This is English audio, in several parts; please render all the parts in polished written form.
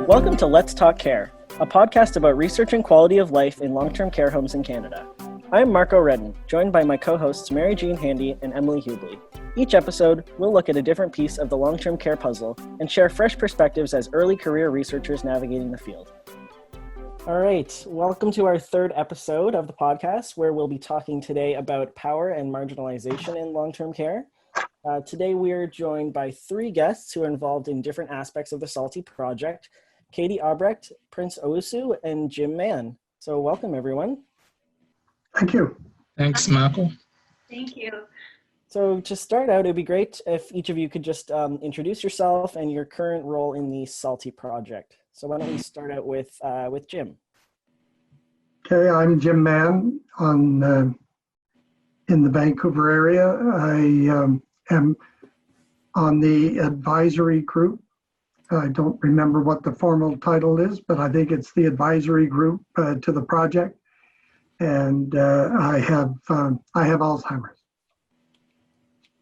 Welcome to Let's Talk Care, a podcast about research and quality of life in long-term care homes in Canada. I'm Marco Redden, joined by my co-hosts Mary Jean Hande and Emily Hubley. Each episode, we'll look at a different piece of the long-term care puzzle and share fresh perspectives as early career researchers navigating the field. All right, welcome to our third episode of the podcast, where we'll be talking today about power and marginalization in long-term care. Today, we are joined by three guests who are involved in different aspects of the SALTI project: Katie Aubrecht, Prince Owusu, and Jim Mann. So welcome, everyone. Thank you. Thanks, Marco. Thank you. So to start out, it'd be great if each of you could just introduce yourself and your current role in the SALTI project. So why don't we start out with Jim? Okay, I'm Jim Mann in the Vancouver area. I am on the advisory group. I don't remember what the formal title is, but I think it's the advisory group to the project. And I have Alzheimer's.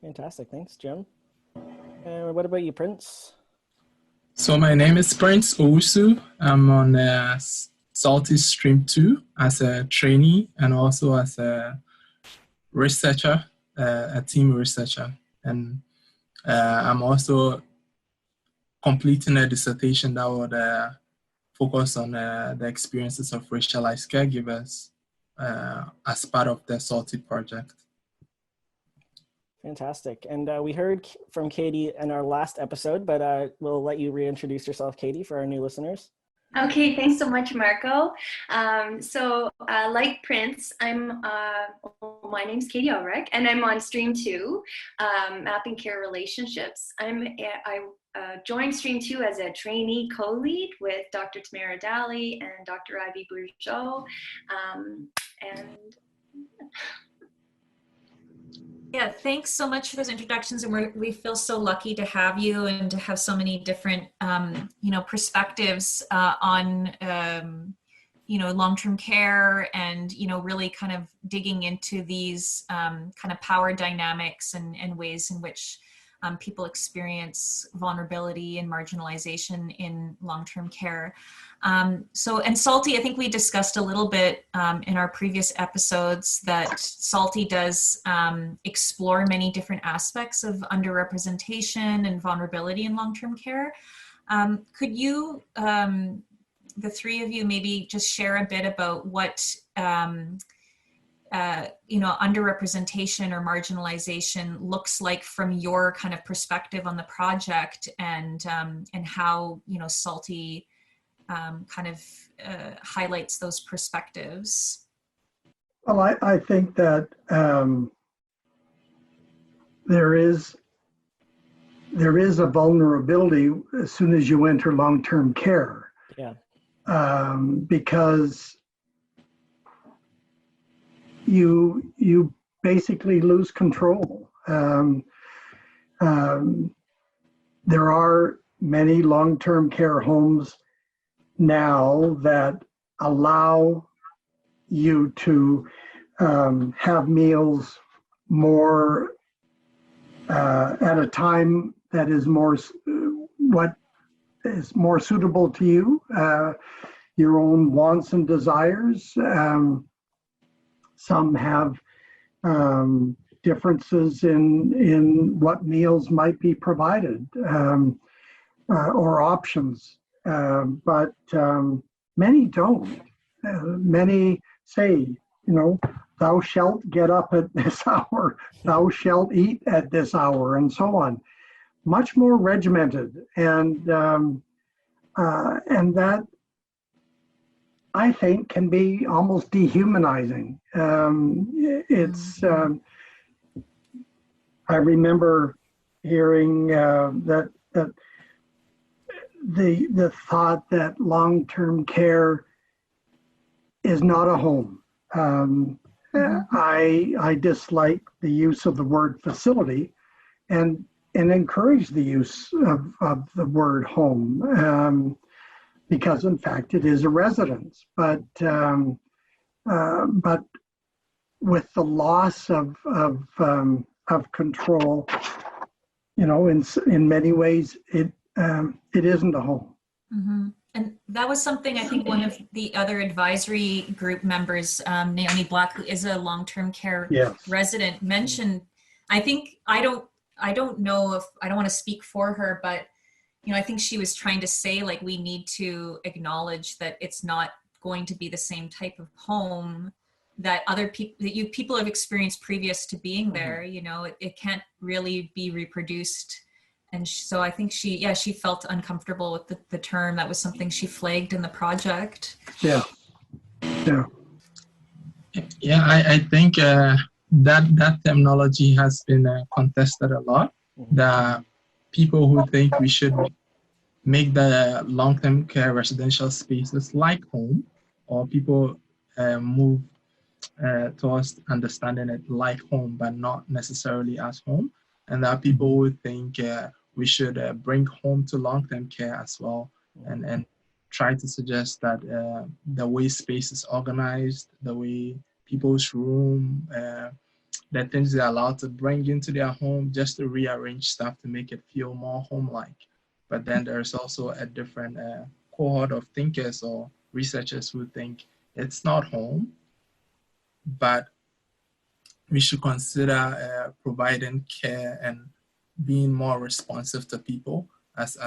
Fantastic, thanks, Jim. And what about you, Prince? So my name is Prince Owusu. I'm on SALTI Stream 2 as a trainee and also as a researcher, a team researcher. And I'm also completing a dissertation that would focus on the experiences of racialized caregivers as part of the SALTI project. Fantastic. And we heard from Katie in our last episode, but we'll let you reintroduce yourself, Katie, for our new listeners. Okay, thanks so much, Marco. Like Prince, my name's Katie Aubrecht, and I'm on Stream 2, Mapping Care Relationships. I joined Stream 2 as a trainee co-lead with Dr. Tamara Daly and Dr. Ivy Bourgeot. Yeah, thanks so much for those introductions, and we feel so lucky to have you and to have so many different, perspectives on, long-term care and, really kind of digging into these kind of power dynamics and ways in which people experience vulnerability and marginalization in long-term care. And SALTI, I think we discussed a little bit in our previous episodes that SALTI does explore many different aspects of underrepresentation and vulnerability in long-term care. Could you, the three of you, maybe just share a bit about what underrepresentation or marginalization looks like from your kind of perspective on the project, and how SALTI highlights those perspectives? Well, I think that there is a vulnerability as soon as you enter long-term care. Yeah. Because you basically lose control. There are many long-term care homes now that allow you to have meals more at a time that is what is more suitable to you, your own wants and desires. Some have differences in what meals might be provided or options, but many don't. Many say, thou shalt get up at this hour, thou shalt eat at this hour, and so on. Much more regimented, and that, I think, can be almost dehumanizing. I remember hearing that the thought that long-term care is not a home. I dislike the use of the word facility, and encourage the use of the word home. Because in fact it is a residence, but with the loss of control, in many ways it isn't a home. Mm-hmm. And that was something I think one of the other advisory group members, Naomi Black, who is a long-term care Yes. resident, mentioned. I think I don't know if I don't want to speak for her, but I think she was trying to say like we need to acknowledge that it's not going to be the same type of home that other people have experienced previous to being there. It can't really be reproduced. And so I think she felt uncomfortable with the term. That was something she flagged in the project. Yeah. I think that terminology has been contested a lot. The people who think we should make the long-term care residential spaces like home, or people move towards understanding it like home, but not necessarily as home. And there are people who think we should bring home to long-term care as well, and try to suggest that the way space is organized, the way people's room, the things they're allowed to bring into their home, just to rearrange stuff to make it feel more home-like. But then there's also a different cohort of thinkers or researchers who think it's not home, but we should consider providing care and being more responsive to people as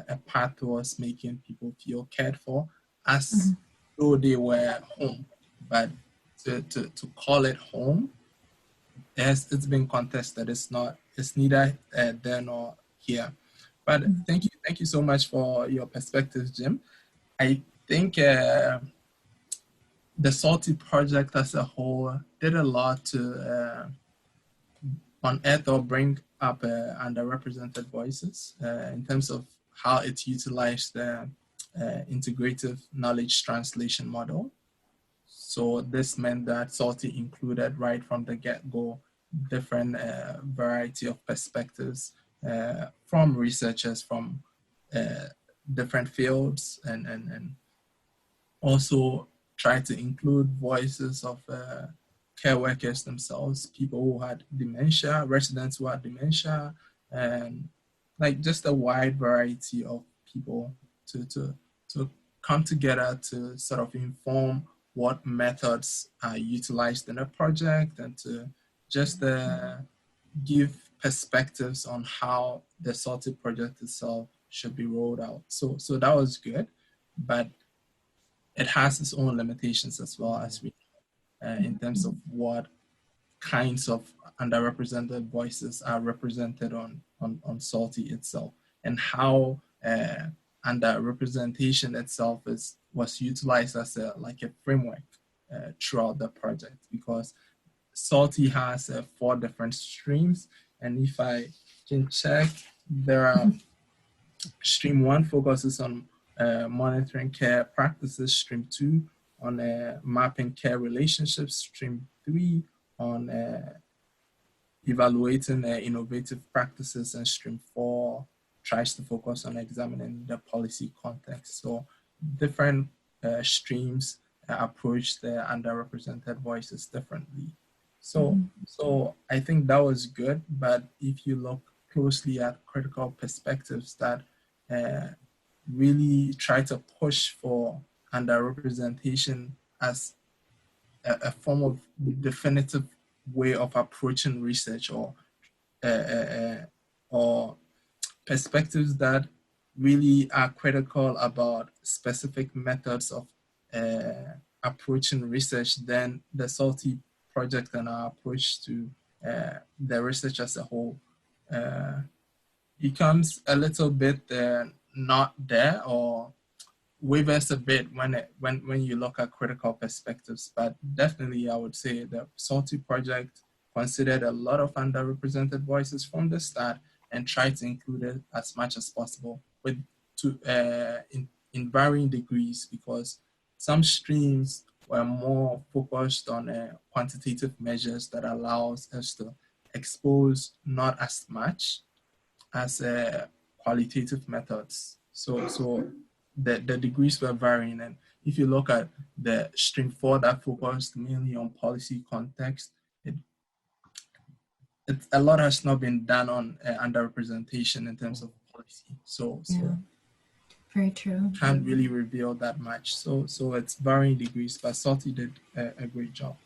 a path towards making people feel cared for, as though they were home. But to call it home, it's been contested. It's neither there nor here. But thank you so much for your perspectives, Jim. I think the Salty project as a whole did a lot to unearth or bring up underrepresented voices in terms of how it utilized the integrative knowledge translation model. So this meant that Salty included right from the get-go different variety of perspectives from researchers from different fields, and also try to include voices of care workers themselves, people who had dementia, residents who had dementia, and like just a wide variety of people to come together to sort of inform what methods are utilized in a project, and to just give perspectives on how the Sorted project itself should be rolled out. So that was good, but it has its own limitations as well, as we in terms of what kinds of underrepresented voices are represented on Salty itself, and how underrepresentation itself was utilized as a framework throughout the project, because Salty has 4 different streams, and if I can check, there are stream 1 focuses on monitoring care practices, stream 2 on mapping care relationships, stream 3 on evaluating innovative practices, and stream 4 tries to focus on examining the policy context. So different streams approach the underrepresented voices differently. So I think that was good, but if you look closely at critical perspectives that really try to push for underrepresentation as a form of definitive way of approaching research, or perspectives that really are critical about specific methods of approaching research, then the Salty project and our approach to the research as a whole becomes a little bit not there, or wavers a bit when you look at critical perspectives. But definitely I would say the Salty project considered a lot of underrepresented voices from the start and tried to include it as much as possible, in varying degrees, because some streams were more focused on quantitative measures that allows us to expose not as much as qualitative methods. So the degrees were varying. And if you look at the stream 4 that focused mainly on policy context, a lot has not been done on underrepresentation in terms of policy. So Very true. can't really reveal that much. So it's varying degrees, but Salty did a great job.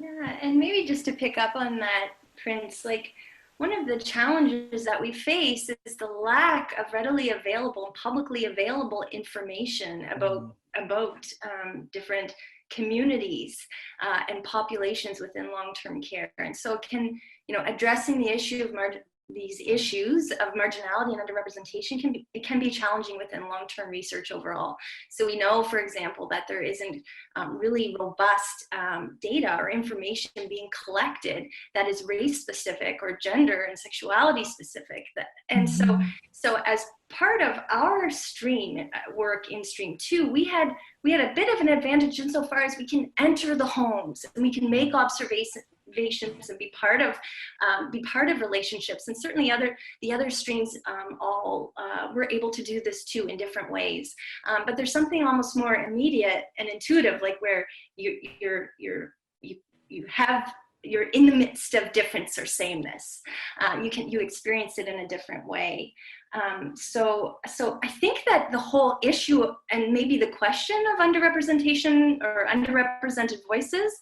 Yeah, and maybe just to pick up on that, Prince, like one of the challenges that we face is the lack of readily available and publicly available information about different communities and populations within long-term care. And so addressing the issue of these issues of marginality and underrepresentation can be challenging within long-term research overall. So we know, for example, that there isn't really robust data or information being collected that is race specific or gender and sexuality specific. And so as part of our stream work in Stream 2, we had a bit of an advantage insofar as we can enter the homes and we can make observations and be part of relationships, and certainly the other streams all were able to do this too in different ways. But there's something almost more immediate and intuitive, like where you're in the midst of difference or sameness. You experience it in a different way. So I think that the whole issue and maybe the question of underrepresentation or underrepresented voices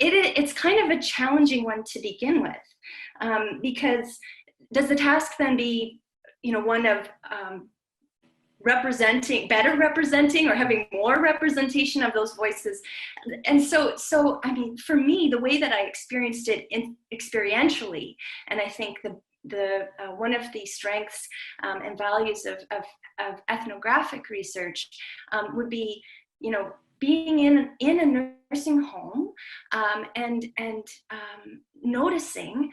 it's kind of a challenging one to begin with, because does the task then be, one of better representing or having more representation of those voices? And so I mean, for me, the way that I experienced it experientially, and I think the one of the strengths and values of ethnographic research would be, being in a nursing home and noticing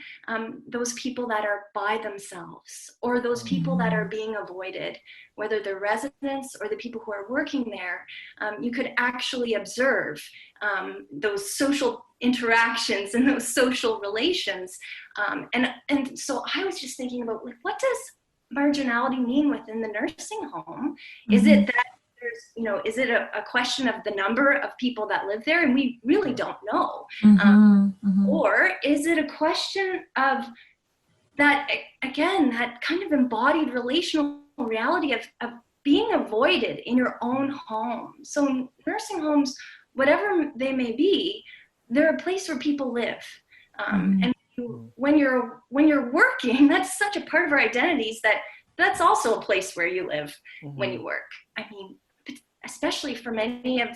those people that are by themselves or those people that are being avoided, whether they're residents or the people who are working there. You could actually observe those social interactions and those social relations. And so I was just thinking about, like, what does marginality mean within the nursing home? Is it that is it a question of the number of people that live there? And we really don't know. Or is it a question of that, again, that kind of embodied relational reality of being avoided in your own home? So nursing homes, whatever they may be, they're a place where people live. And when you're working, that's such a part of our identities that's also a place where you live when you work. I mean, especially for many of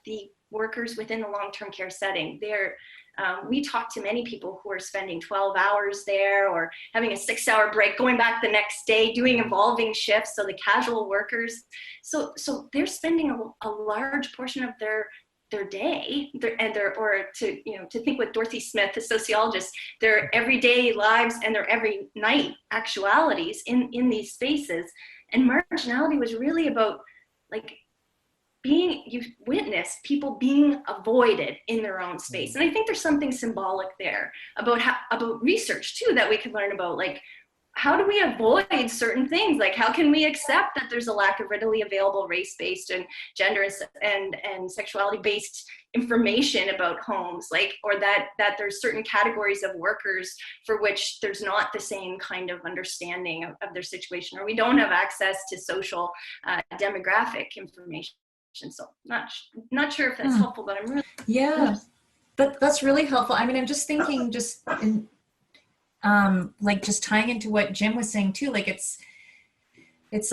the workers within the long-term care setting, we talk to many people who are spending 12 hours there or having a 6-hour break, going back the next day, doing evolving shifts. So the casual workers, so they're spending a large portion of their day to think with Dorothy Smith, the sociologist, their everyday lives and their every night actualities in these spaces. And marginality was really about, like, you witness people being avoided in their own space. And I think there's something symbolic there about research too that we could learn about, like, how do we avoid certain things? Like, how can we accept that there's a lack of readily available race-based and gender and sexuality-based information about homes, like, or that there's certain categories of workers for which there's not the same kind of understanding of their situation, or we don't have access to social demographic information. So not sure if that's helpful, but I'm really that's really helpful. I mean, I'm just thinking, just in like, just tying into what Jim was saying too, like it's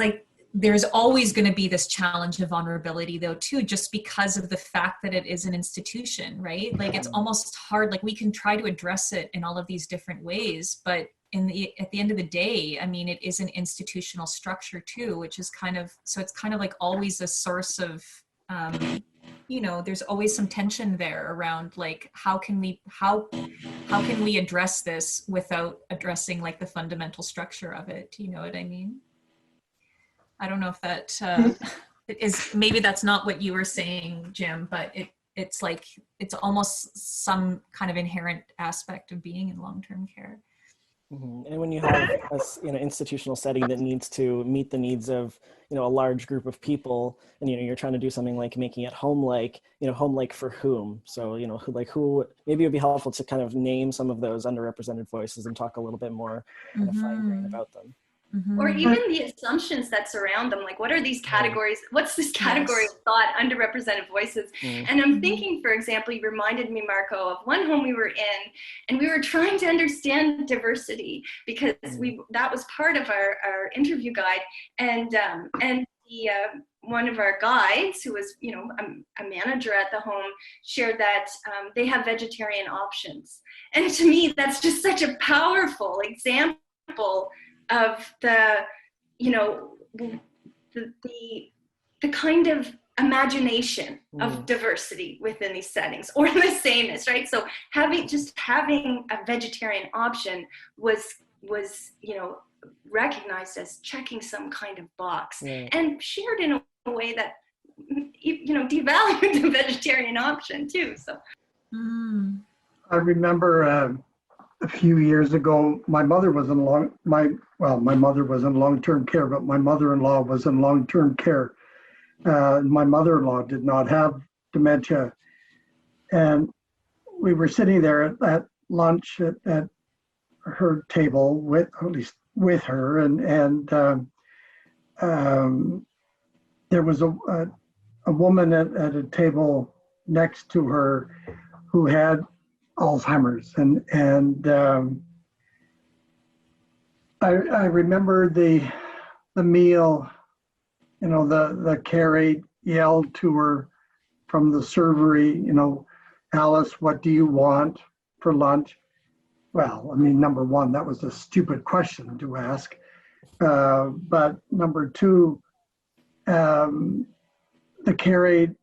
like there's always going to be this challenge of vulnerability though too, just because of the fact that it is an institution, right? Like, it's almost hard, like we can try to address it in all of these different ways, but at the end of the day, I mean, it is an institutional structure too, which is it's kind of like always a source of, there's always some tension there around, like, how can we address this without addressing, like, the fundamental structure of it? You know what I mean? I don't know if that is, maybe that's not what you were saying, Jim, but it's like, it's almost some kind of inherent aspect of being in long-term care. And when you have an institutional setting that needs to meet the needs of a large group of people, and you're trying to do something like making it home-like, home-like for whom? So who maybe it would be helpful to kind of name some of those underrepresented voices and talk a little bit more kind of fine-grained about them. Or even the assumptions that surround them, like what are these categories? What's this category of thought, underrepresented voices? And I'm thinking, for example, you reminded me, Marco, of one home we were in, and we were trying to understand diversity because that was part of our interview guide. And the one of our guides, who was a manager at the home, shared that they have vegetarian options. And to me, that's just such a powerful example of the kind of imagination of diversity within these settings, or the sameness, right? So having a vegetarian option was recognized as checking some kind of box, and shared in a way that devalued the vegetarian option too. So I remember a few years ago, my mother was in long-term care, but my mother-in-law was in long-term care. My mother-in-law did not have dementia. And we were sitting there at lunch at her table with her, and there was a woman at a table next to her who had Alzheimer's, and I remember the meal. The care aide yelled to her from the servery, Alice, what do you want for lunch? Well, I mean, number one, that was a stupid question to ask, but number two, the care aide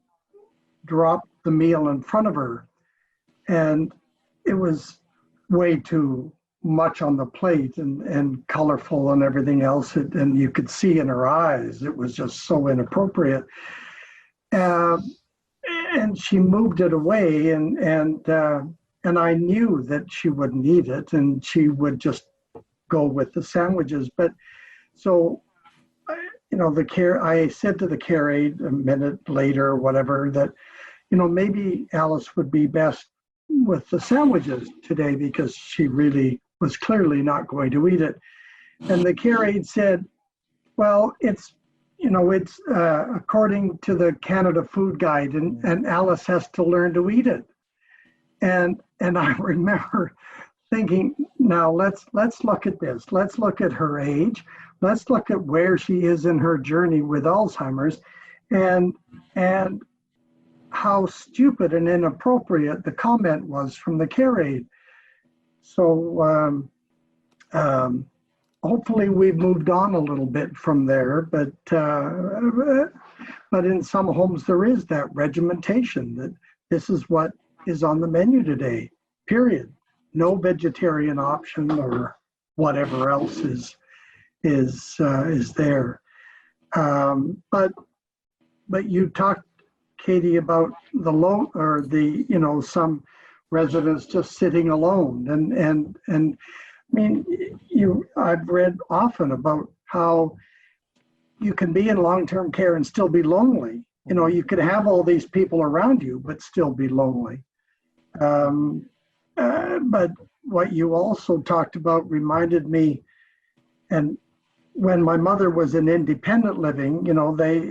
dropped the meal in front of her, and it was way too much on the plate and colorful and everything else. And you could see in her eyes, it was just so inappropriate. And she moved it away, and I knew that she wouldn't eat it, and she would just go with the sandwiches. But so, I said to the care aide a minute later or whatever that, maybe Alice would be best with the sandwiches today, because she really was clearly not going to eat it. And the care aide said, well, it's according to the Canada Food Guide, and Alice has to learn to eat it. And I remember thinking, now let's look at this. Let's look at her age. Let's look at where she is in her journey with Alzheimer's, and how stupid and inappropriate the comment was from the care aide. So hopefully we've moved on a little bit from there, but in some homes there is that regimentation that this is what is on the menu today, period. No vegetarian option or whatever else is there. But you talked, Katie, about some residents just sitting alone, and I mean, I've read often about how you can be in long-term care and still be lonely. You could have all these people around you, but still be lonely. But what you also talked about reminded me, and when my mother was in independent living,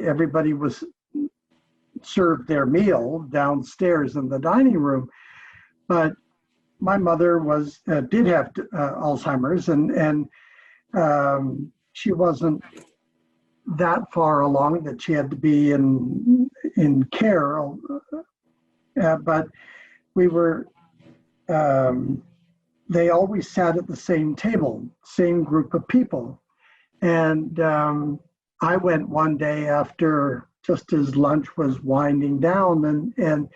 everybody was served their meal downstairs in the dining room. But my mother did have Alzheimer's, and she wasn't that far along that she had to be in care. But we were, they always sat at the same table, same group of people. And I went one day after, just as lunch was winding down, and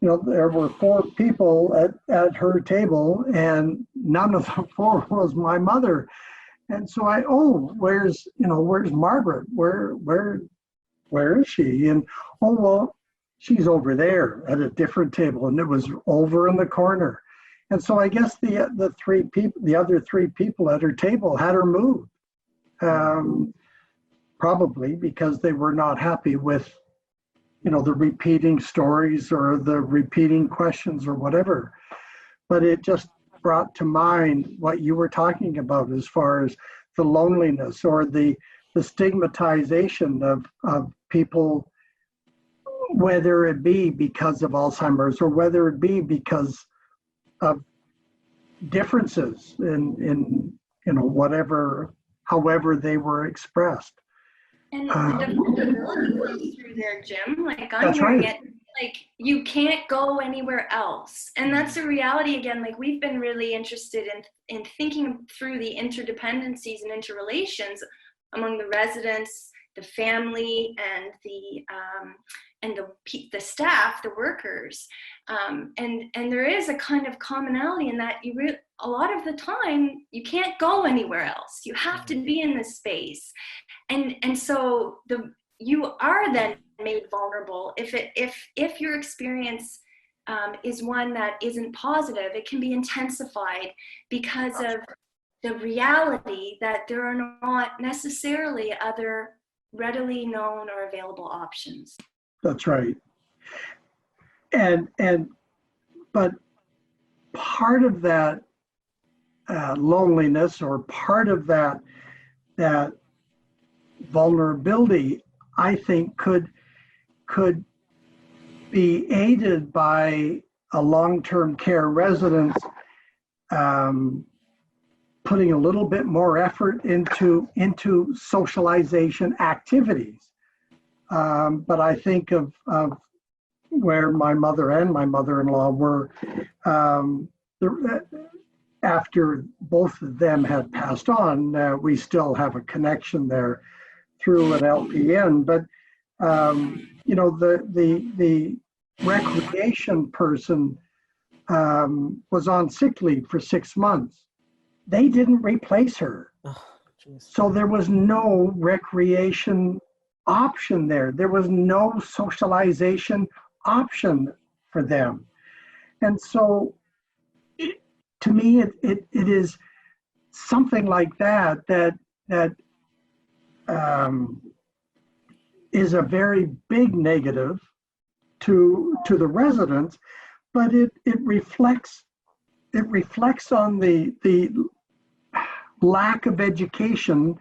there were 4 people at her table, and none of the 4 was my mother. And so where's Margaret? Where is she? And well, she's over there at a different table, and it was over in the corner. And so I guess the other 3 people at her table had her moved, probably because they were not happy with the repeating stories or the repeating questions or whatever. But it just brought to mind what you were talking about as far as loneliness or the stigmatization of people, whether it be because of Alzheimer's or whether it be because of differences in however they were expressed. And the vulnerability comes through there, Jim. Like I'm That's hearing right. it, like you can't go anywhere else. And that's a reality again. Like we've been really interested in thinking through the interdependencies and interrelations among the residents, the family, and the staff, the workers. And there is a kind of commonality in that a lot of the time you can't go anywhere else. You have to be in this space. And so you are then made vulnerable if your experience is one that isn't positive. It can be intensified because of the reality that there are not necessarily other readily known or available options. That's right. But part of that loneliness or part of that vulnerability, I think, could be aided by a long-term care resident putting a little bit more effort into socialization activities. But I think of where my mother and my mother-in-law were after both of them had passed on. We still have a connection there through an LPN, but the recreation person was on sick leave for 6 months. They didn't replace her. Oh, so there was no recreation option there. There was no socialization option for them. And so to me, it is something like that is a very big negative to the residents, but it reflects on the lack of education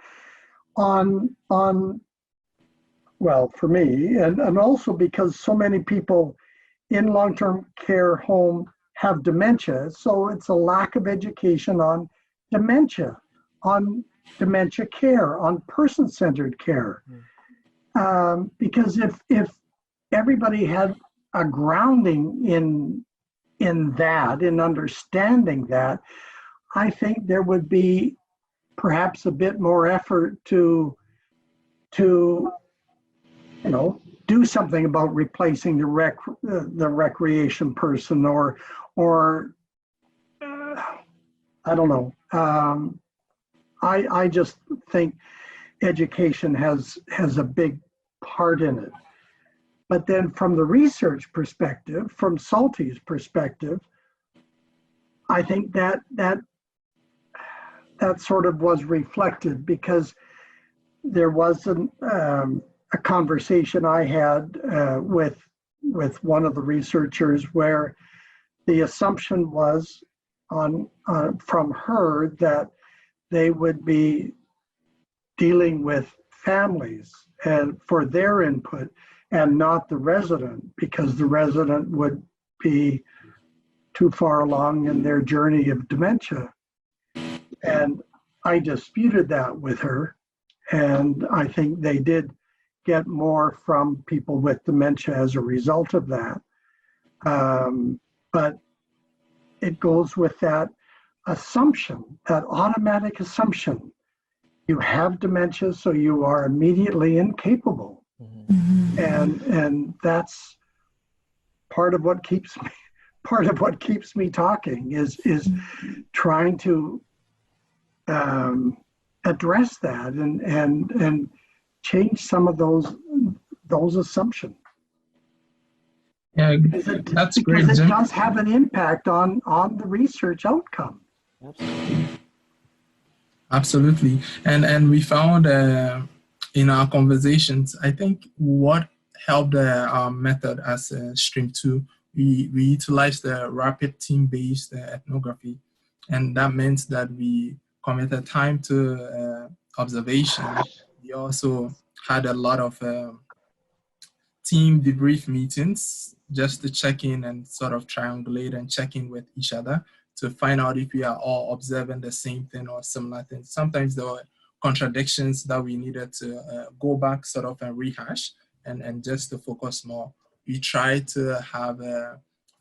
on well, for me, and also because so many people in long-term care home have dementia, so it's a lack of education on dementia care, on person-centered care. Because if everybody had a grounding in that, in understanding that, I think there would be perhaps a bit more effort to do something about replacing the recreation person or I don't know. I just think education has a big part in it. But then from the research perspective, from Salty's perspective, I think that sort of was reflected because there was a conversation I had with one of the researchers where the assumption was from her that they would be dealing with families and for their input and not the resident, because the resident would be too far along in their journey of dementia. And I disputed that with her, and I think they did get more from people with dementia as a result of that. But it goes with that assumption, that automatic assumption. You have dementia, so you are immediately incapable. Mm-hmm. And that's part of what keeps me talking is trying to address that and change some of those assumptions. Yeah, that's great. Because it does have an impact on the research outcome. Absolutely. And we found in our conversations, I think what helped our method as Stream 2, we utilized the rapid team-based ethnography. And that meant that we committed time to observation. We also had a lot of team debrief meetings just to check in and sort of triangulate and check in with each other to find out if we are all observing the same thing or similar things. Sometimes there were contradictions that we needed to go back sort of and rehash and just to focus more. We tried to have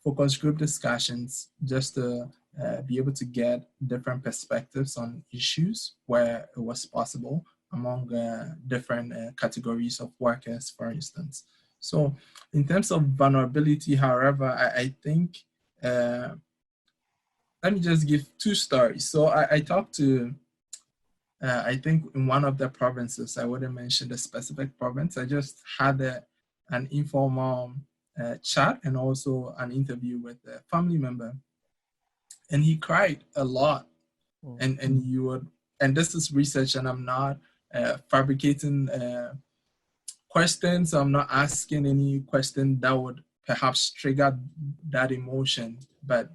focus group discussions just to be able to get different perspectives on issues where it was possible among different categories of workers, for instance. So in terms of vulnerability, however, I think, let me just give two stories. So I talked to, I think in one of the provinces, I wouldn't mention the specific province, I just had an informal chat and also an interview with a family member. And he cried a lot. And you would, and this is research, and I'm not fabricating questions. I'm not asking any question that would perhaps trigger that emotion, but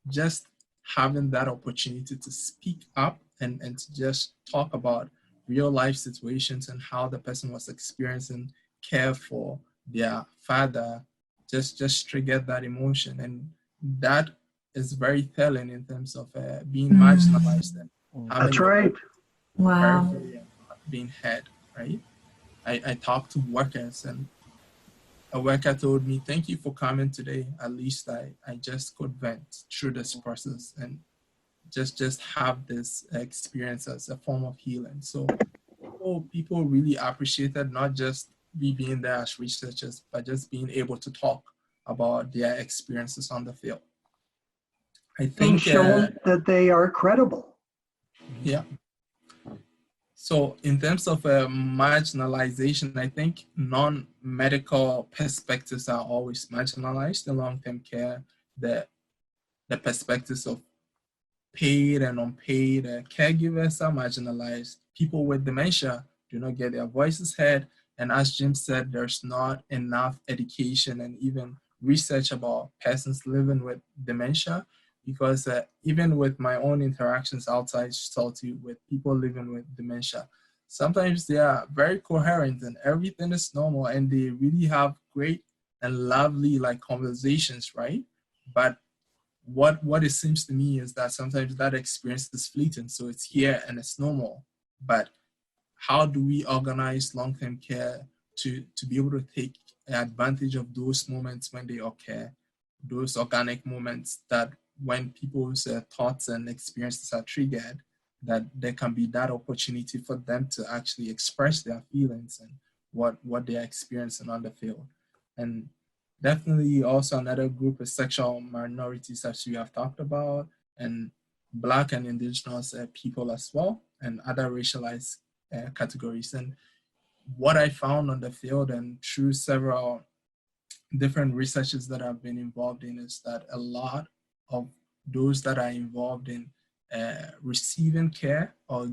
just having that opportunity to speak up and to just talk about real life situations and how the person was experiencing care for their father just triggered that emotion. And that is very telling in terms of being marginalized. And That's right. Wow. Being heard, right? I talked to workers, and a worker told me, "Thank you for coming today. At least I just could vent through this process and just have this experience as a form of healing." So people really appreciated not just me being there as researchers, but just being able to talk about their experiences on the field. I think And show that they are credible. Yeah. So in terms of marginalization, I think non-medical perspectives are always marginalized in long-term care. The perspectives of paid and unpaid caregivers are marginalized. People with dementia do not get their voices heard. And as Jim said, there's not enough education and even research about persons living with dementia, because even with my own interactions outside Sociology with people living with dementia, sometimes they are very coherent and everything is normal and they really have great and lovely conversations, right? But what it seems to me is that sometimes that experience is fleeting. So it's here and it's normal. But how do we organize long-term care to be able to take advantage of those moments when they occur, those organic moments that when people's thoughts and experiences are triggered, that there can be that opportunity for them to actually express their feelings and what they are experiencing on the field. And definitely also another group is sexual minorities, as we have talked about, and Black and Indigenous people as well, and other racialized categories. And what I found on the field and through several different researches that I've been involved in is that a lot of those that are involved in receiving care or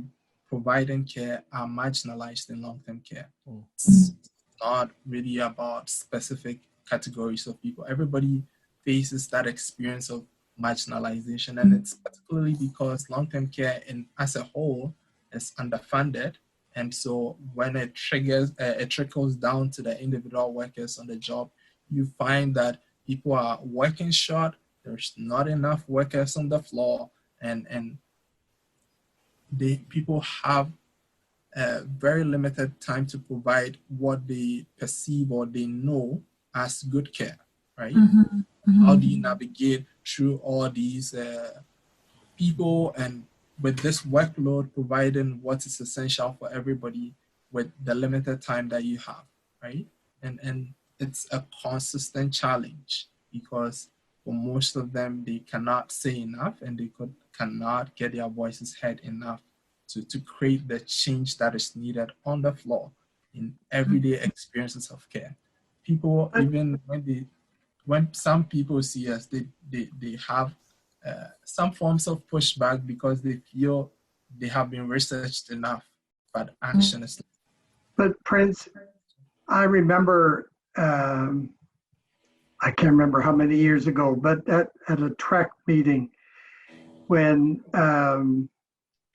providing care are marginalized in long-term care. It's not really about specific categories of people. Everybody faces that experience of marginalization, and it's particularly because long-term care as a whole is underfunded. And so when it trickles down to the individual workers on the job, you find that people are working short, there's not enough workers on the floor, and people have very limited time to provide what they perceive or they know as good care, right? How do you navigate through all these people and with this workload providing what is essential for everybody with the limited time that you have, right? And it's a consistent challenge because for most of them, they cannot say enough and they cannot get their voices heard enough to create the change that is needed on the floor in everyday experiences of care. People, even when some people see us, they have some forms of pushback because they feel they have been researched enough, but action is. But Prince, I remember, I can't remember how many years ago, but at a TREC meeting when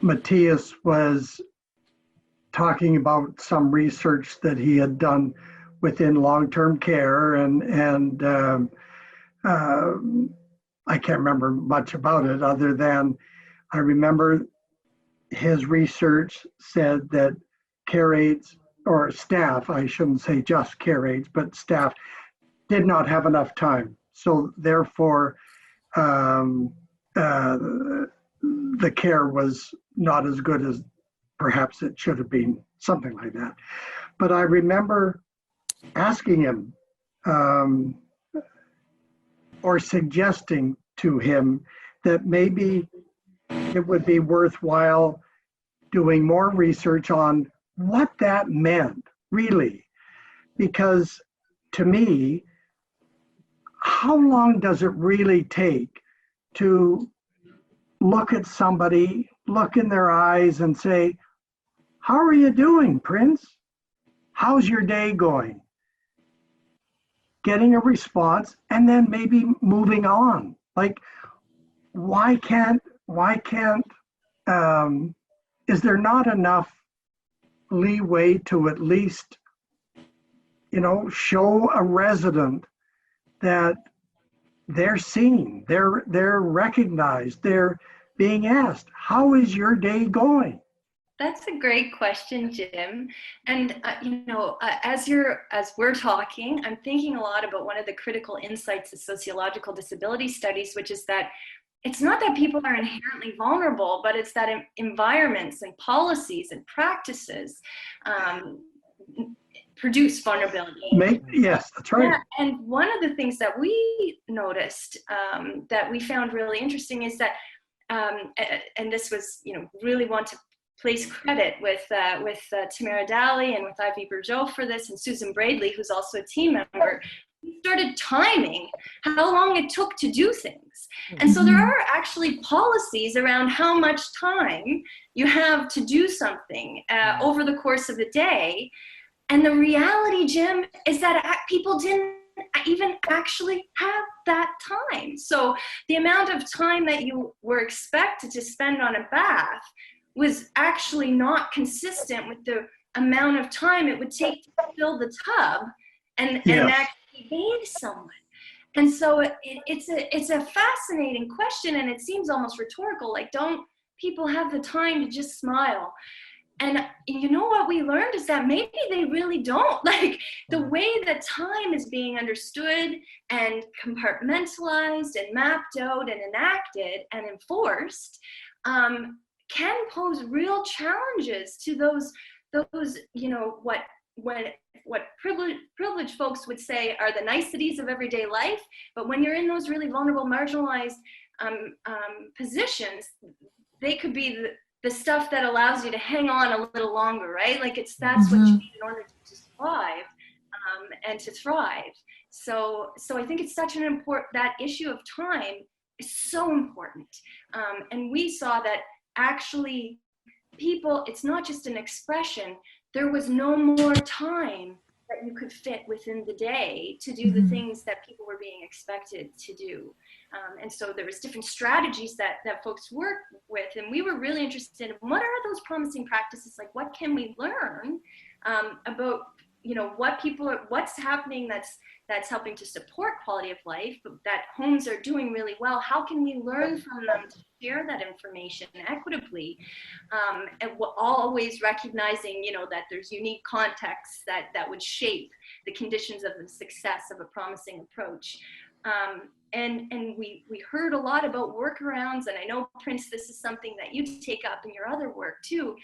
Matthias was talking about some research that he had done within long-term care, and I can't remember much about it other than I remember his research said that care aides, or staff, I shouldn't say just care aides, but staff did not have enough time. So therefore, the care was not as good as perhaps it should have been, something like that. But I remember asking him or suggesting to him that maybe it would be worthwhile doing more research on what that meant, really. Because to me, how long does it really take to look at somebody, look in their eyes and say, "How are you doing, Prince? How's your day going?" Getting a response and then maybe moving on. Like, why can't, is there not enough leeway to at least, show a resident that they're seen, they're recognized, they're being asked, "How is your day going?" That's a great question, Jim. And as we're talking, I'm thinking a lot about one of the critical insights of sociological disability studies, which is that it's not that people are inherently vulnerable, but it's that environments and policies and practices produce vulnerability. Yes, that's right. Yeah, and one of the things that we noticed that we found really interesting is that, and this was, really want to place credit with Tamara Daly and with Ivy Bourgeot for this, and Susan Bradley, who's also a team member. We started timing how long it took to do things. And so there are actually policies around how much time you have to do something over the course of the day. And the reality, Jim, is that people didn't even actually have that time. So the amount of time that you were expected to spend on a bath was actually not consistent with the amount of time it would take to fill the tub and actually bathe someone. And so it's a fascinating question, and it seems almost rhetorical. Like, don't people have the time to just smile? And you know what we learned is that maybe they really don't. Like, the way that time is being understood and compartmentalized and mapped out and enacted and enforced can pose real challenges to those what privileged folks would say are the niceties of everyday life. But when you're in those really vulnerable, marginalized positions, they could be the stuff that allows you to hang on a little longer, right? Like, that's what you need in order to survive and to thrive. So I think it's such an important, that issue of time is so important. And we saw that actually people, it's not just an expression, there was no more time that you could fit within the day to do the things that people were being expected to do. And so there was different strategies that folks work with, and we were really interested in what are those promising practices, like what can we learn about what's happening that's helping to support quality of life, but that homes are doing really well. How can we learn from them to share that information equitably? And we're always recognizing, that there's unique contexts that would shape the conditions of the success of a promising approach. And we heard a lot about workarounds, and I know, Prince, this is something that you take up in your other work too.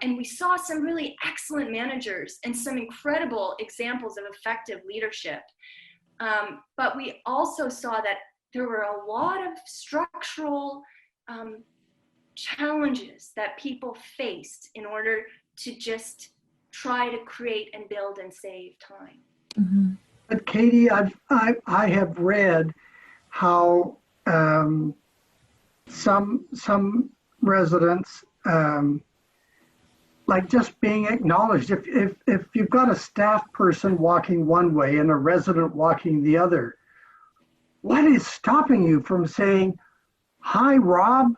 And we saw some really excellent managers and some incredible examples of effective leadership. But we also saw that there were a lot of structural challenges that people faced in order to just try to create and build and save time. Mm-hmm. But Katie, I have read how some residents like just being acknowledged. If you've got a staff person walking one way and a resident walking the other, what is stopping you from saying, "Hi, Rob"?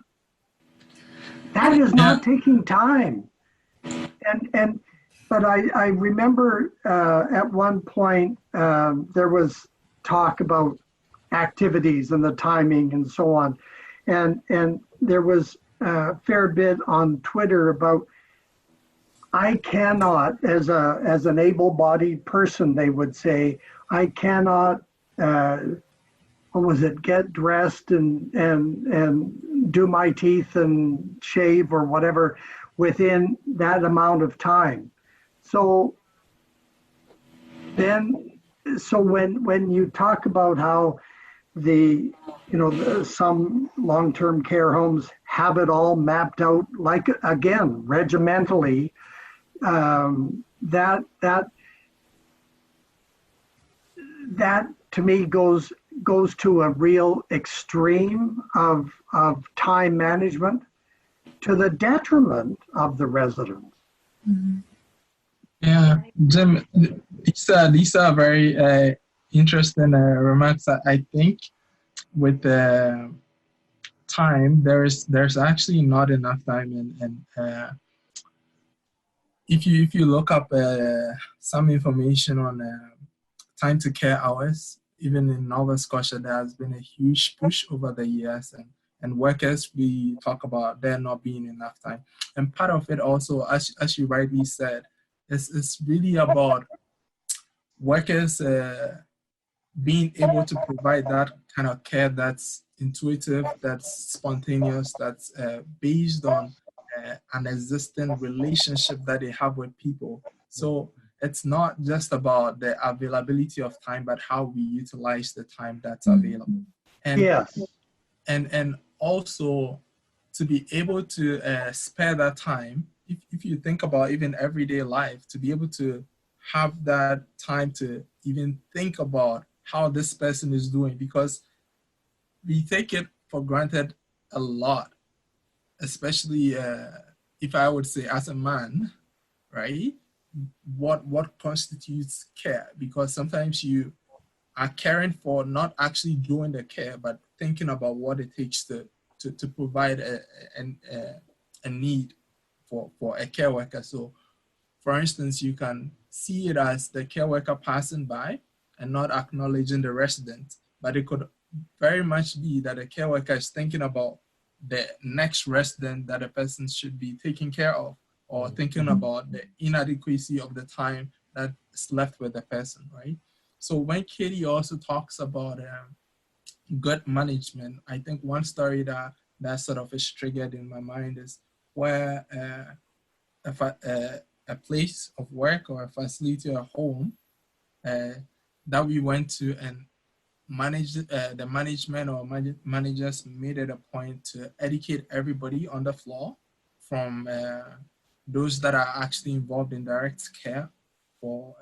That is not taking time. But I remember at one point there was talk about activities and the timing and so on, and there was a fair bit on Twitter about, I cannot, as an able-bodied person, they would say, I cannot, get dressed and do my teeth and shave or whatever within that amount of time. So when you talk about how some long-term care homes have it all mapped out, like, again, regimentally, that to me goes to a real extreme of time management to the detriment of the residents. Mm-hmm. Yeah, Jim, these are very interesting remarks. I think with the time, there's actually not enough time, and if you look up some information on time to care hours, even in Nova Scotia, there has been a huge push over the years, and workers, we talk about there not being enough time. And part of it also, as you rightly said, is really about workers being able to provide that kind of care that's intuitive, that's spontaneous, that's based on an existing relationship that they have with people. So it's not just about the availability of time, but how we utilize the time that's available. And yes. And also to be able to spare that time, if you think about even everyday life, to be able to have that time to even think about how this person is doing, because we take it for granted a lot, especially if I would say as a man, right? What constitutes care? Because sometimes you are caring for not actually doing the care, but thinking about what it takes to provide a need for a care worker. So, for instance, you can see it as the care worker passing by and not acknowledging the resident, but it could very much be that the care worker is thinking about the next resident that a person should be taking care of, or thinking about the inadequacy of the time that's left with the person, right? So when Katie also talks about good management, I think one story that sort of is triggered in my mind is where a place of work or a facility or a home that we went to, and the management or managers made it a point to educate everybody on the floor, from those that are actually involved in direct care for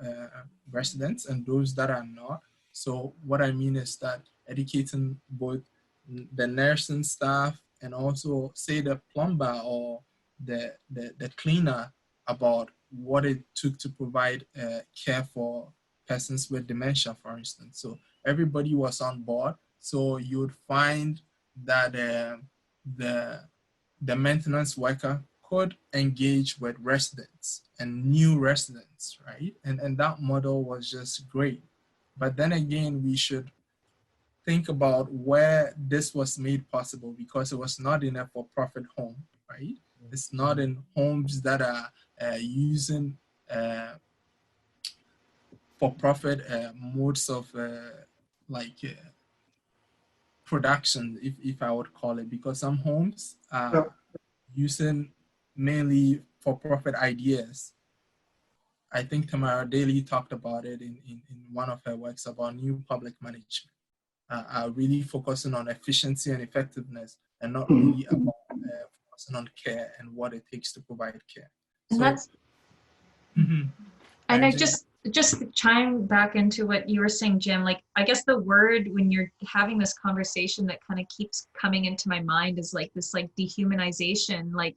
residents and those that are not. So what I mean is that educating both the nursing staff and also say the plumber or the cleaner about what it took to provide care for persons with dementia, for instance. So everybody was on board. So you would find that the maintenance worker could engage with residents and new residents, right? And that model was just great. But then again, we should think about where this was made possible, because it was not in a for-profit home, right? It's not in homes that are using for-profit modes of production, if I would call it, because some homes are using mainly for-profit ideas. I think Tamara Daly talked about it in one of her works about new public management, really focusing on efficiency and effectiveness, and not really about focusing on care and what it takes to provide care. And so, that's, and I just chime back into what you were saying, Jim, like, I guess the word when you're having this conversation that kind of keeps coming into my mind is like this, like, dehumanization, like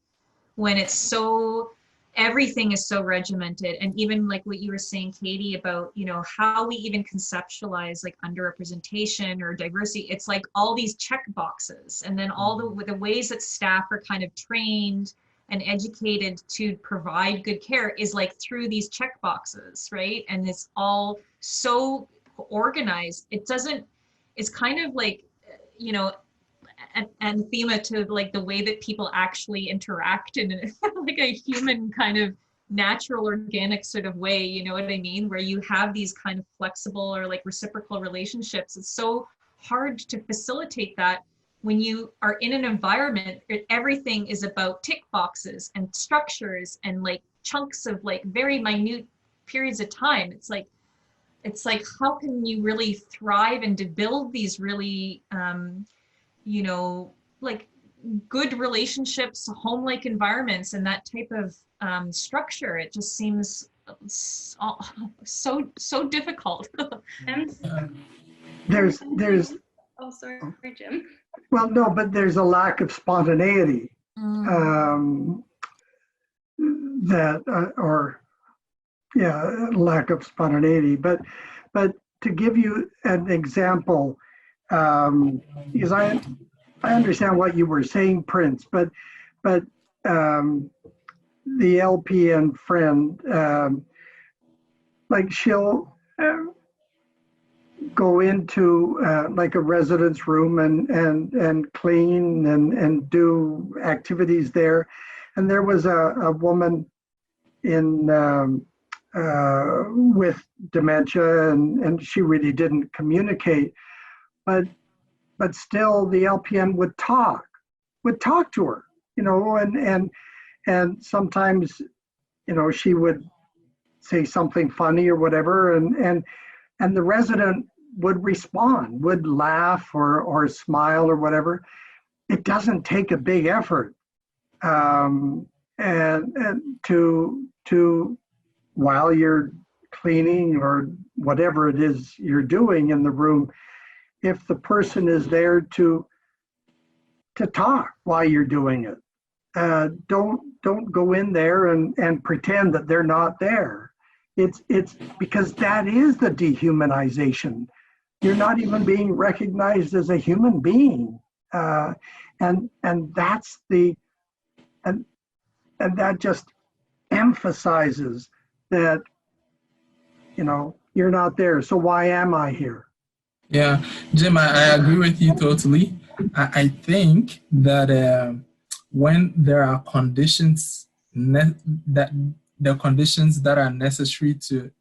when it's so everything is so regimented. And even like what you were saying, Katie, about, you know, how we even conceptualize like underrepresentation or diversity, it's like all these check boxes, and then all the ways that staff are kind of trained and educated to provide good care is like through these check boxes, right? And it's all so organized. It's kind of like, you know, anathema to like the way that people actually interact in like a human kind of natural, organic sort of way, you know what I mean? Where you have these kind of flexible or like reciprocal relationships. It's so hard to facilitate that when you are in an environment where everything is about tick boxes and structures and like chunks of like very minute periods of time. It's like, how can you really thrive and to build these really, you know, like good relationships, home-like environments, and that type of structure? It just seems so difficult. There's Oh, sorry, Jim. well, no, but there's a lack of spontaneity lack of spontaneity. But to give you an example, because I understand what you were saying, Prince, but the LPN friend, like she'll go into like a residence room and clean and do activities there. And there was a woman in with dementia, and she really didn't communicate, but still the LPN would talk to her, you know, and sometimes, you know, she would say something funny or whatever, and the resident would respond, would laugh or smile or whatever. It doesn't take a big effort, and to while you're cleaning or whatever it is you're doing in the room, if the person is there to talk while you're doing it, don't go in there and pretend that they're not there. It's because that is the dehumanization. You're not even being recognized as a human being, and that's and that just emphasizes that, you know, you're not there. So why am I here? Yeah, Jim, I agree with you totally. I think that when there are conditions that the conditions that are necessary to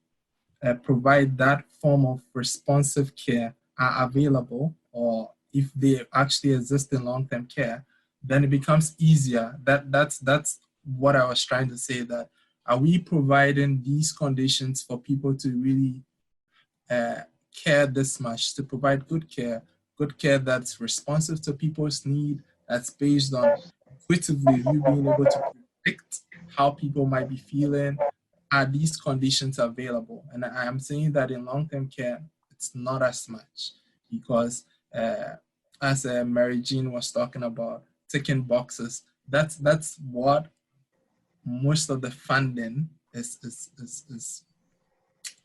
provide that form of responsive care are available, or if they actually exist in long-term care, then it becomes easier. That's what I was trying to say, that are we providing these conditions for people to really care this much, to provide good care that's responsive to people's need, that's based on intuitively you being able to predict how people might be feeling. Are these conditions available? And I am saying that in long-term care, it's not as much, because as Mary Jean was talking about, ticking boxes, that's what most of the funding is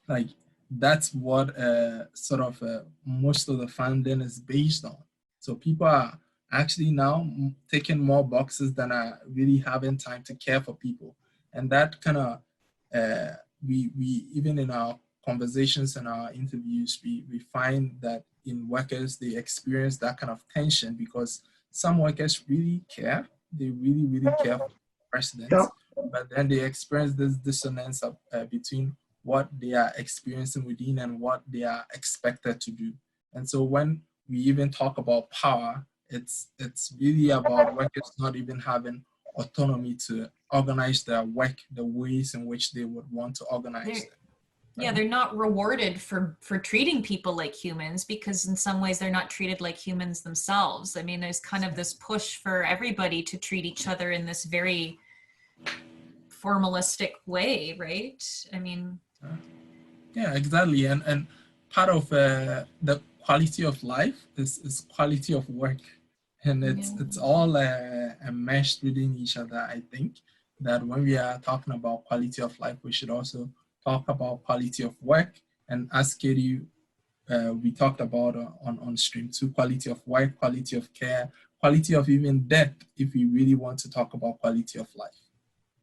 like. That's what sort of most of the funding is based on. So people are actually now taking more boxes than are really having time to care for people. And that kind of, we even in our conversations and our interviews, we find that in workers, they experience that kind of tension, because some workers really care. They really, really care for residents. Yep. But then they experience this dissonance between what they are experiencing within and what they are expected to do. And so when we even talk about power, it's really about workers not even having autonomy to organize their work the ways in which they would want to organize it. Yeah, they're not rewarded for treating people like humans, because in some ways they're not treated like humans themselves. I mean, there's kind of this push for everybody to treat each other in this very formalistic way, right? I mean, yeah, exactly. And part of the quality of life is quality of work, and it's all meshed within each other, I think. that when we are talking about quality of life, we should also talk about quality of work. And as Katie, we talked about on stream 2, quality of work, quality of care, quality of even death, if we really want to talk about quality of life.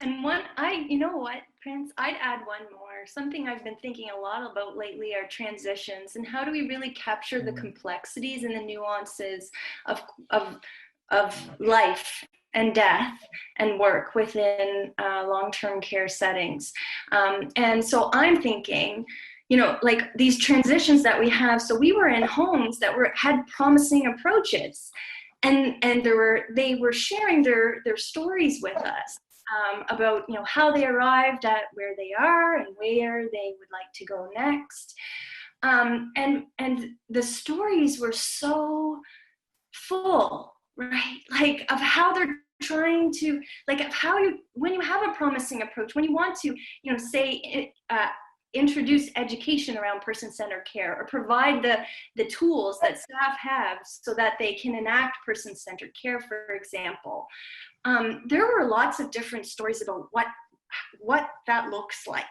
And you know what, Prince, I'd add one more. Something I've been thinking a lot about lately are transitions, and how do we really capture the complexities and the nuances of life and death and work within long-term care settings. And so I'm thinking, you know, like these transitions that we have. So we were in homes that had promising approaches, and they were sharing their stories with us. About, you know, how they arrived at where they are and where they would like to go next. And the stories were so full, right? Like of how they're trying to, like of how when you have a promising approach, when you want to, you know, say, introduce education around person-centered care, or provide the tools that staff have so that they can enact person-centered care, for example. There were lots of different stories about what that looks like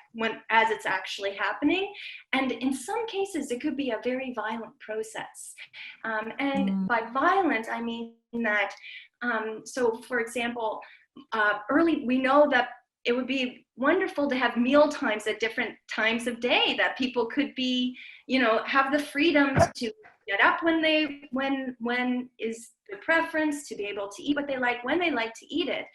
as it's actually happening. And in some cases, it could be a very violent process. And by violent, I mean that, so for example, we know that it would be wonderful to have meal times at different times of day, that people could be, you know, have the freedom to get up when is the preference, to be able to eat what they like when they like to eat it.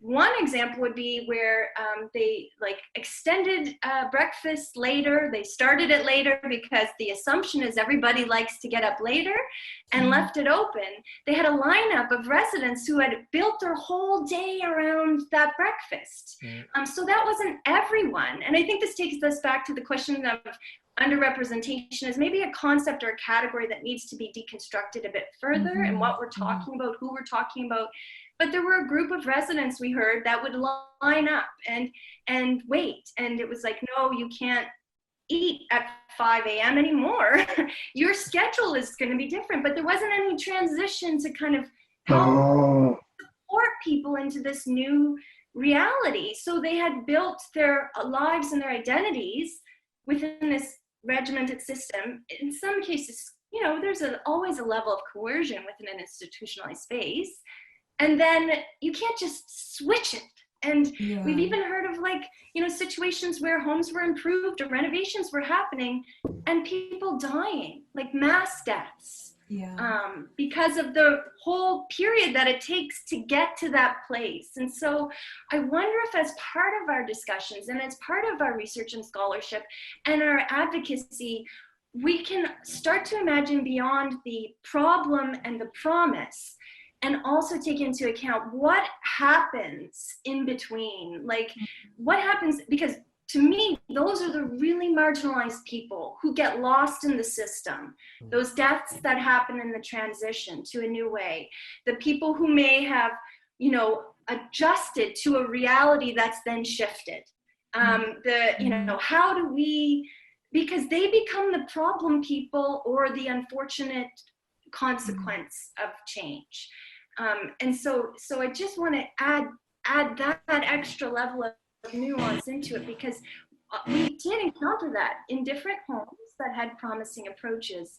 One example would be where they like extended breakfast later. They started it later because the assumption is everybody likes to get up later, and left it open. They had a lineup of residents who had built their whole day around that breakfast. So that wasn't everyone. And I think this takes us back to the question of underrepresentation as maybe a concept or a category that needs to be deconstructed a bit further, and what we're talking about, who we're talking about. But there were a group of residents, we heard, that would line up and wait. And it was like, no, you can't eat at 5 a.m. anymore. Your schedule is going to be different. But there wasn't any transition to kind of help support people into this new reality. So they had built their lives and their identities within this regimented system. In some cases, you know, there's always a level of coercion within an institutionalized space. And then you can't just switch it. And we've even heard of, like, you know, situations where homes were improved or renovations were happening and people dying, like mass deaths, because of the whole period that it takes to get to that place. And so I wonder if, as part of our discussions and as part of our research and scholarship and our advocacy, we can start to imagine beyond the problem and the promise, and also take into account what happens in between. Like, what happens, because to me, those are the really marginalized people who get lost in the system. Those deaths that happen in the transition to a new way. The people who may have, you know, adjusted to a reality that's then shifted. You know, how do we, because they become the problem people or the unfortunate consequence of change. And so I just want to add that extra level of nuance into it, because we did encounter that in different homes that had promising approaches,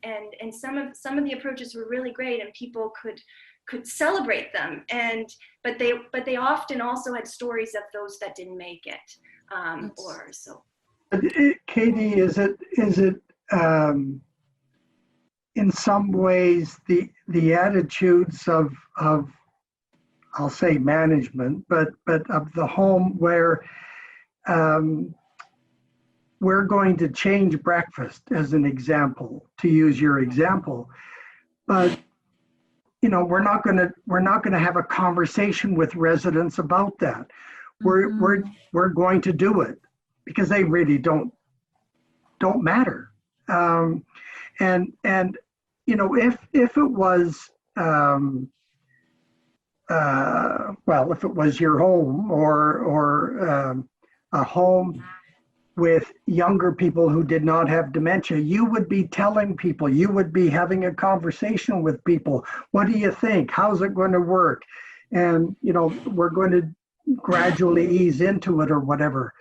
and some of the approaches were really great, and people could celebrate them, but they often also had stories of those that didn't make it, or so. Katie, is it in some ways the attitudes of I'll say management, but of the home where we're going to change breakfast as an example, to use your example, but you know, we're not going to have a conversation with residents about that. We're going to do it because they really don't matter. And you know, if it was well, if it was your home or a home with younger people who did not have dementia, you would be telling people, you would be having a conversation with people. What do you think? How's it going to work? and we're going to gradually ease into it or whatever.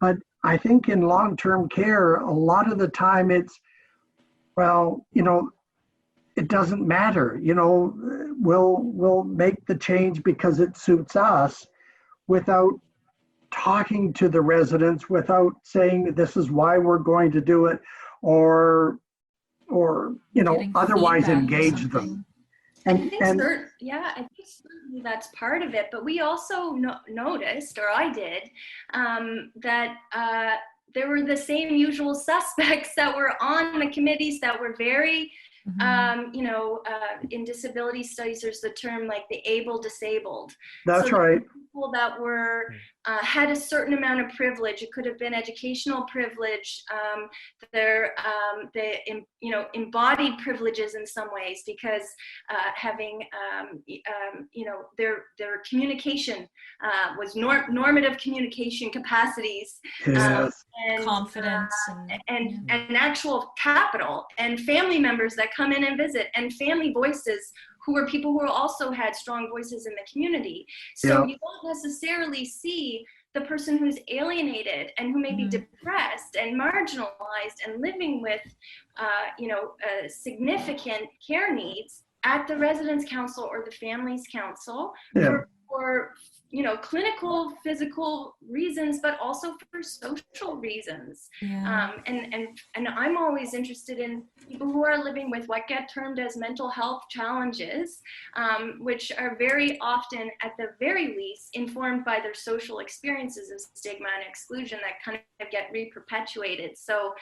But I think in long-term care, a lot of the time it's, well, it doesn't matter. We'll make the change because it suits us, without talking to the residents, without saying this is why we're going to do it, or otherwise engage them. I think certainly that's part of it, but we also noticed, or I did, that there were the same usual suspects that were on the committees that were very, in disability studies, there's the term like the able disabled. That's right. People that were had a certain amount of privilege. It could have been educational privilege. They embodied privileges in some ways, because having their communication was normative communication capacities, yes. and confidence, and actual capital, and family members that come in and visit, and family voices who were people who also had strong voices in the community. So you don't necessarily see the person who's alienated and who may be depressed and marginalized and living with, significant care needs at the residence council or the families council for clinical, physical reasons, but also for social reasons. Yeah. And I'm always interested in people who are living with what get termed as mental health challenges, which are very often, at the very least, informed by their social experiences of stigma and exclusion that kind of get re-perpetuated. So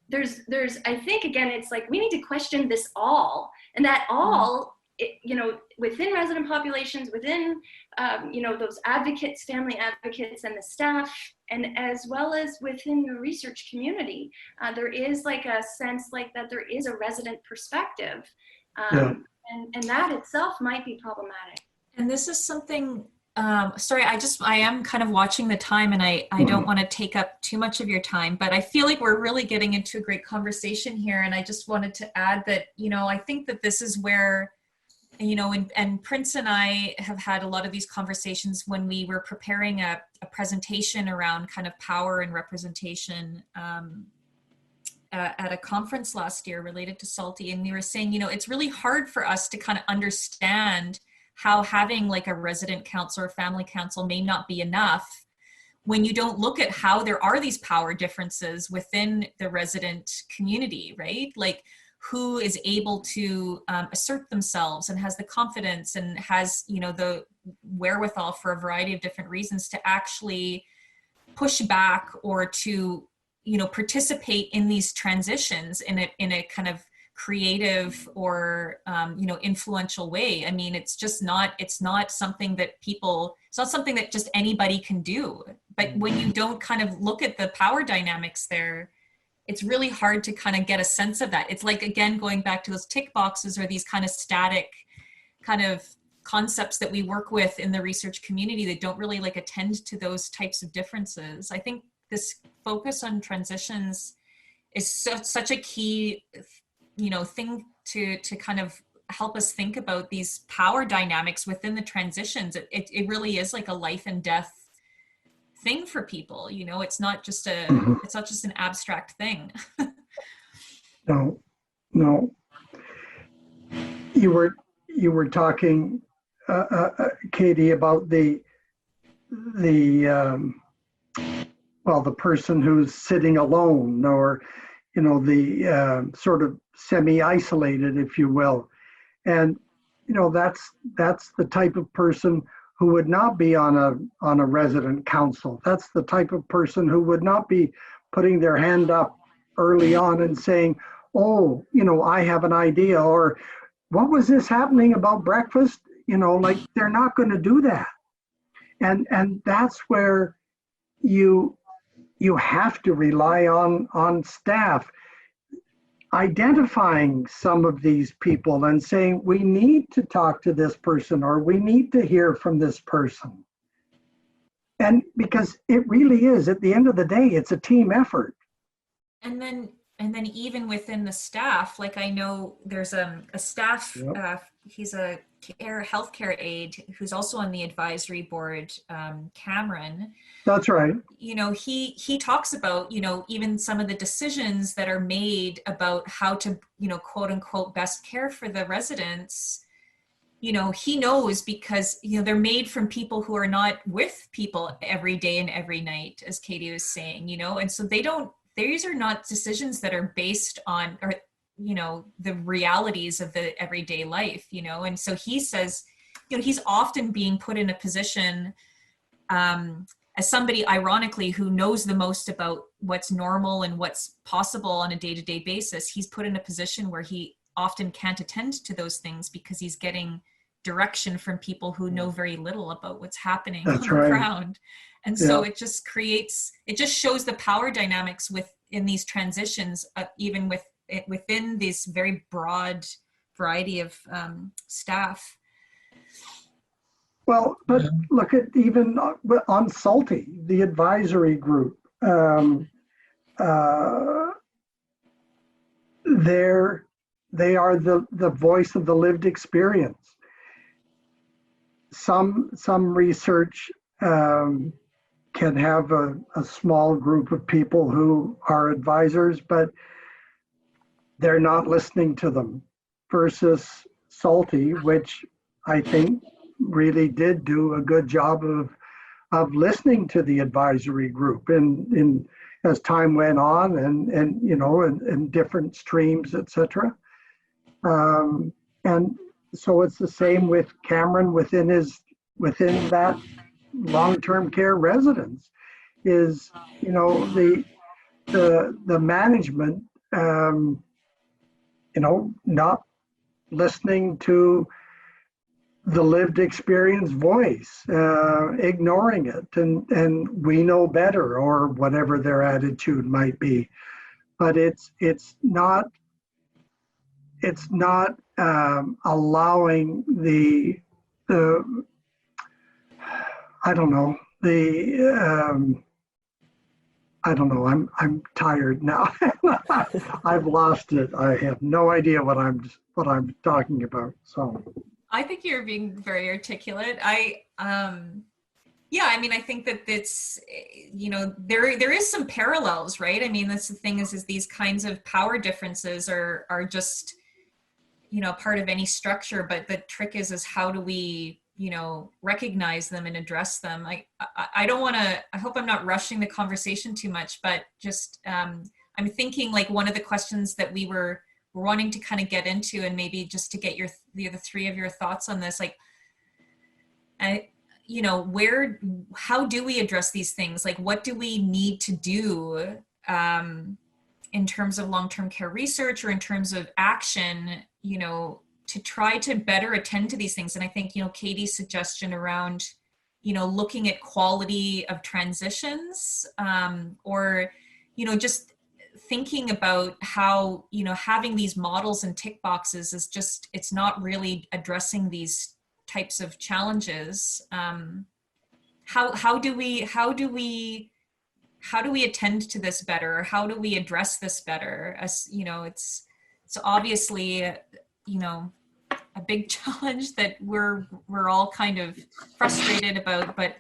there's, I think, again, it's like we need to question this all, and that all, within resident populations, within, those advocates, family advocates, and the staff, and as well as within the research community, there is like a sense like that there is a resident perspective, and that itself might be problematic. And this is something, sorry, I am kind of watching the time, and I don't want to take up too much of your time, but I feel like we're really getting into a great conversation here. And I just wanted to add that, I think that this is where, and Prince and I have had a lot of these conversations when we were preparing a presentation around kind of power and representation at a conference last year related to SALTI. And we were saying, it's really hard for us to kind of understand how having like a resident council or family council may not be enough when you don't look at how there are these power differences within the resident community, right? Like, who is able to assert themselves and has the confidence and has, the wherewithal for a variety of different reasons to actually push back or to, participate in these transitions in a kind of creative or, influential way. I mean, it's not something that just anybody can do. But when you don't kind of look at the power dynamics there, it's really hard to kind of get a sense of that. It's like, again, going back to those tick boxes or these kind of static kind of concepts that we work with in the research community that don't really like attend to those types of differences. I think this focus on transitions is such a key, thing to kind of help us think about these power dynamics within the transitions. It really is like a life and death thing for people. It's not just it's not just an abstract thing. No. You were talking, Katie, about the person who's sitting alone, or the sort of semi-isolated, if you will, and that's the type of person who would not be on a resident council. That's the type of person who would not be putting their hand up early on and saying, oh, I have an idea, or what was this happening about breakfast? Like, they're not going to do that. And that's where you have to rely on staff identifying some of these people and saying, we need to talk to this person, or we need to hear from this person. And because it really is, at the end of the day, it's a team effort. And then even within the staff, like, I know there's a staff, he's a healthcare aide who's also on the advisory board, Cameron. That's right. He talks about, even some of the decisions that are made about how to, quote unquote, best care for the residents. He knows because, they're made from people who are not with people every day and every night, as Katie was saying, and so these are not decisions that are based on, or the realities of the everyday life, and so he says, he's often being put in a position as somebody, ironically, who knows the most about what's normal and what's possible on a day-to-day basis. He's put in a position where he often can't attend to those things because he's getting direction from people who know very little about what's happening on the ground. And so it just shows the power dynamics in these transitions, even within this very broad variety of staff. Well, but look at even on SALTI, the advisory group. They are the voice of the lived experience. Some research can have a small group of people who are advisors, but they're not listening to them, versus SALTI, which I think really did do a good job of listening to the advisory group in as time went on, and different streams, etc. And so it's the same with Cameron within that long-term care residence, is the management not listening to the lived experience voice, ignoring it, and we know better, or whatever their attitude might be. But it's not allowing the I don't know, I'm tired now. I've lost it. I have no idea what I'm talking about. So I think you're being very articulate. I think that it's, there is some parallels, right? I mean, that's the thing is these kinds of power differences are just, part of any structure, but the trick is how do we, recognize them and address them? I don't want to, I hope I'm not rushing the conversation too much, but just, I'm thinking like one of the questions that we're wanting to kind of get into, and maybe just to get the three of your thoughts on this, like, how do we address these things? Like, what do we need to do in terms of long-term care research, or in terms of action, to try to better attend to these things? And I think, Katie's suggestion around, looking at quality of transitions, or, just thinking about how, having these models and tick boxes is just, it's not really addressing these types of challenges. How do we attend to this better? How do we address this better? As it's obviously, a big challenge that we're all kind of frustrated about, but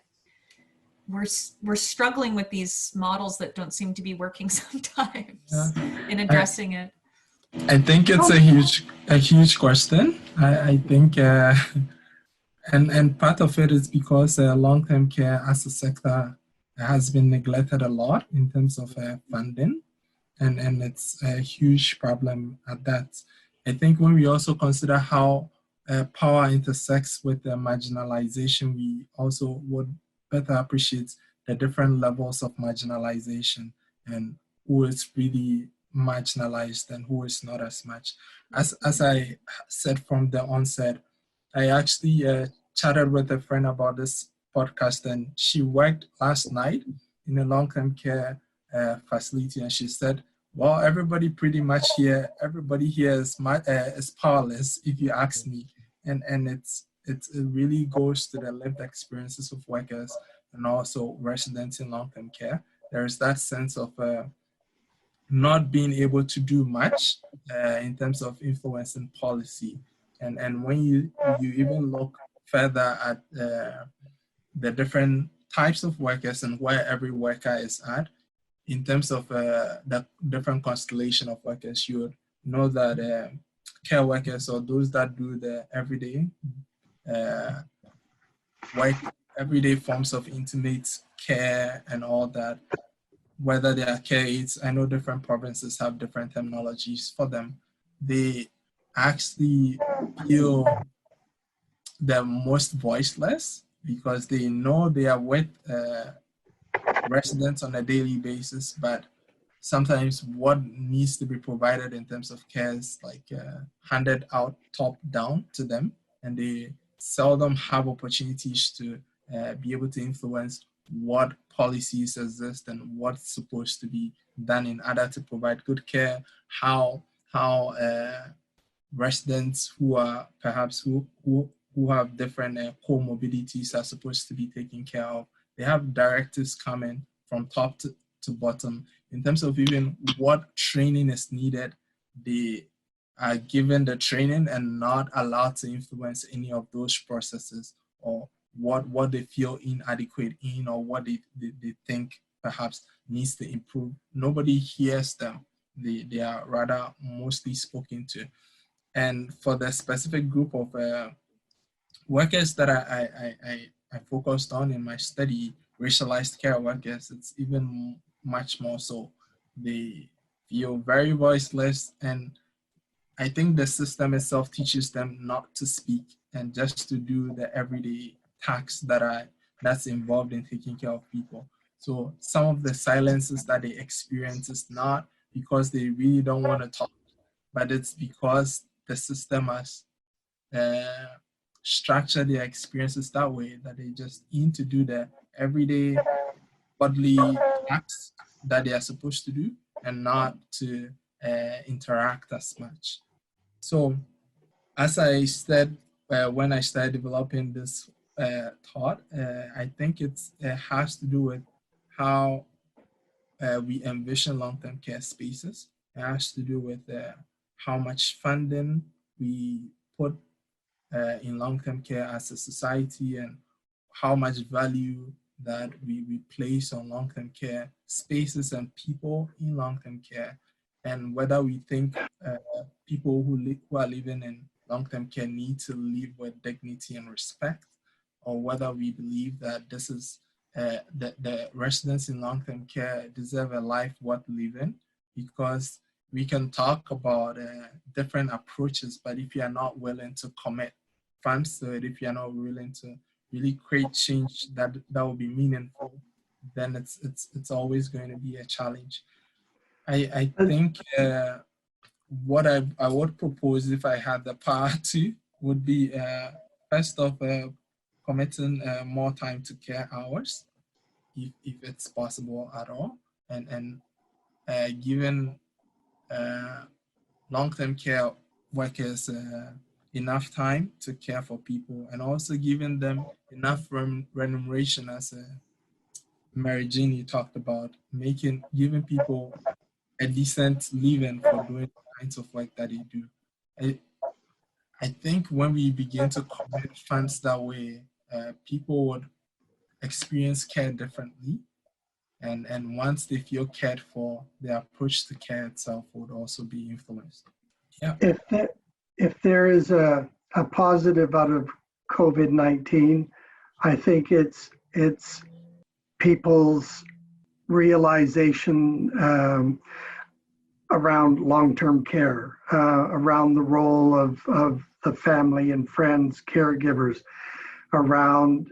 we're struggling with these models that don't seem to be working sometimes in addressing it. I think it's a huge question. I think, and part of it is because long-term care as a sector has been neglected a lot in terms of funding, and it's a huge problem at that. I think when we also consider how power intersects with marginalization, we also would better appreciate the different levels of marginalization and who is really marginalized and who is not as much. As I said from the onset, I actually chatted with a friend about this podcast, and she worked last night in a long-term care facility, and she said, well, everybody here is powerless, if you ask me. And it really goes to the lived experiences of workers and also residents in long-term care. There is that sense of not being able to do much in terms of influencing policy. And when you even look further at the different types of workers and where every worker is at, in terms of the different constellation of workers, you would know that care workers, or those that do the everyday work, everyday forms of intimate care and all that, whether they are care aides, I know different provinces have different terminologies for them. They actually feel the most voiceless because they know they are with residents on a daily basis, but sometimes what needs to be provided in terms of care is like handed out top down to them, and they seldom have opportunities to be able to influence what policies exist and what's supposed to be done in order to provide good care, how residents who are perhaps who have different comorbidities are supposed to be taken care of. They have directives coming from top to bottom in terms of even what training is needed. They are given the training and not allowed to influence any of those processes, or what they feel inadequate in, or what they think perhaps needs to improve. Nobody hears them. They are rather mostly spoken to. And for the specific group of workers that I focused on in my study, racialized care workers, it's even much more so. They feel very voiceless, and I think the system itself teaches them not to speak and just to do the everyday tasks that's involved in taking care of people. So some of the silences that they experience is not because they really don't want to talk, but it's because the system has structured their experiences that way, that they just need to do the everyday bodily tasks that they are supposed to do and not to interact as much. So as I said, when I started developing this thought, I think it has to do with how we envision long-term care spaces. It has to do with how much funding we put in long-term care as a society, and how much value that we place on long-term care spaces and people in long-term care, and whether we think people who are living in long-term care need to live with dignity and respect, or whether we believe that this is the residents in long-term care deserve a life worth living. Because we can talk about different approaches, but if you are not willing to commit funds to it, if you're not willing to really create change that will be meaningful, then it's always going to be a challenge. I think what I would propose, if I had the power to, would be first off committing more time to care hours, if it's possible at all, and giving long-term care workers enough time to care for people, and also giving them enough remuneration, as Mary Jean you talked about, giving people a decent living for doing the kinds of work that they do. I think when we begin to commit funds that way, people would experience care differently. And once they feel cared for, their approach to care itself would also be influenced. Yeah. If there is a positive out of COVID-19, I think it's people's realization around long-term care, around the role of the family and friends, caregivers, around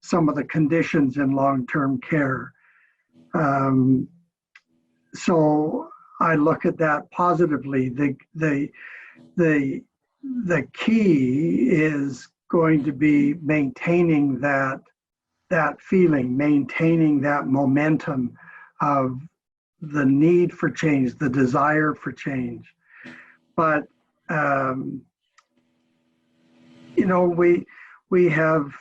some of the conditions in long-term care. So I look at that positively. The key is going to be maintaining that feeling, maintaining that momentum of the need for change, the desire for change. But we have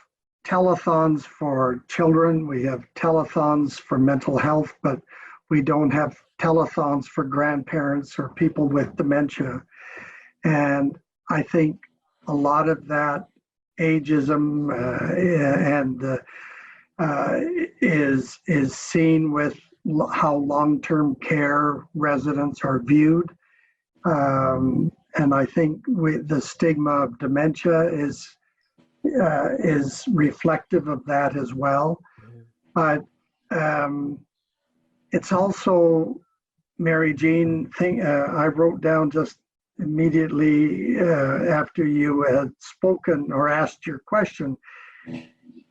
telethons for children, we have telethons for mental health, but we don't have telethons for grandparents or people with dementia. And I think a lot of that ageism is seen with how long-term care residents are viewed. And I think the stigma of dementia is reflective of that as well. But it's also, Mary Jean, I wrote down just immediately after you had spoken or asked your question,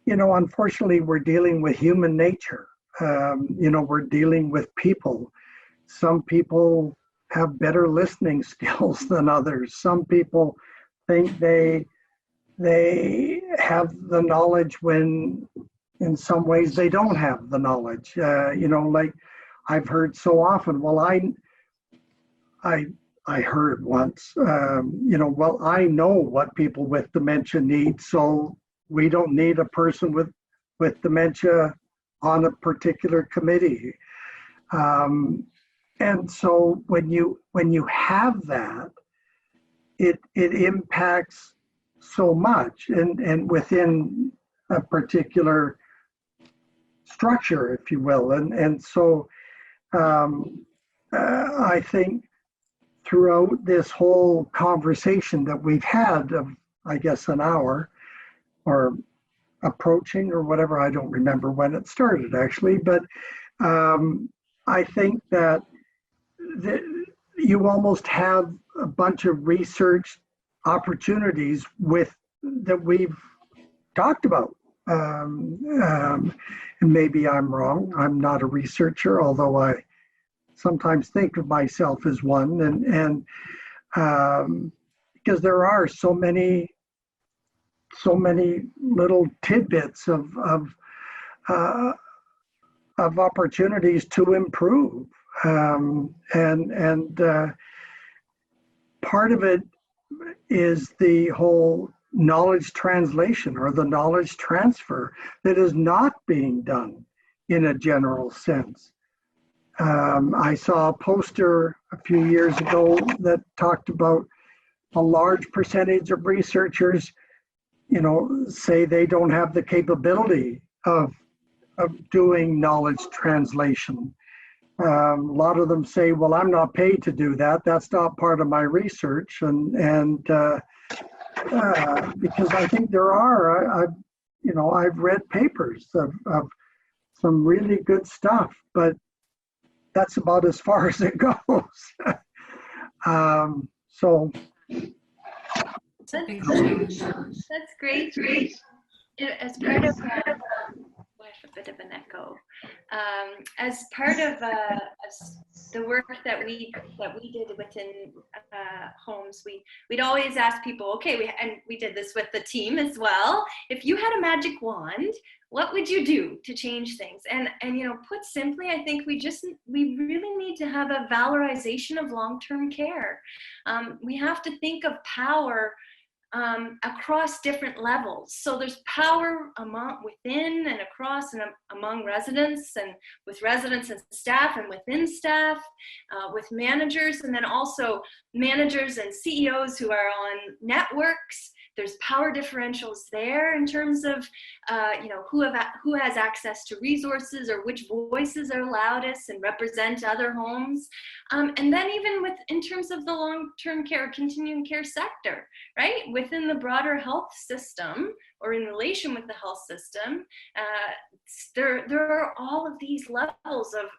unfortunately, we're dealing with human nature. We're dealing with people. Some people have better listening skills than others. Some people think they have the knowledge when in some ways they don't have the knowledge. Like I've heard so often, well, I heard once, well, I know what people with dementia need, so we don't need a person with dementia on a particular committee. And so when you have that, it impacts so much and within a particular structure, if you will. And so I think throughout this whole conversation that we've had of, I guess, an hour or approaching or whatever, I don't remember when it started actually, but I think that you almost have a bunch of research opportunities that we've talked about. And maybe I'm wrong. I'm not a researcher, although I sometimes think of myself as one. And because there are so many little tidbits of opportunities to improve. And part of it is the whole knowledge translation or the knowledge transfer that is not being done in a general sense. I saw a poster a few years ago that talked about a large percentage of researchers, say they don't have the capability of doing knowledge translation. A lot of them say, well, I'm not paid to do that. That's not part of my research. And because I think there are, I've read papers of some really good stuff, but that's about as far as it goes. So. That's great. As part of a bit of an echo. As part of the work that we did within homes, we'd always ask people, okay, we did this with the team as well. If you had a magic wand, what would you do to change things? And put simply, I think we really need to have a valorization of long-term care. We have to think of power across different levels. So there's power within and across and among residents, and with residents and staff, and within staff, with managers, and then also managers and CEOs who are on networks. There's power differentials there in terms of, who has access to resources or which voices are loudest and represent other homes. And then even in terms of the long-term care, continuing care sector, right? Within the broader health system or in relation with the health system, there are all of these levels of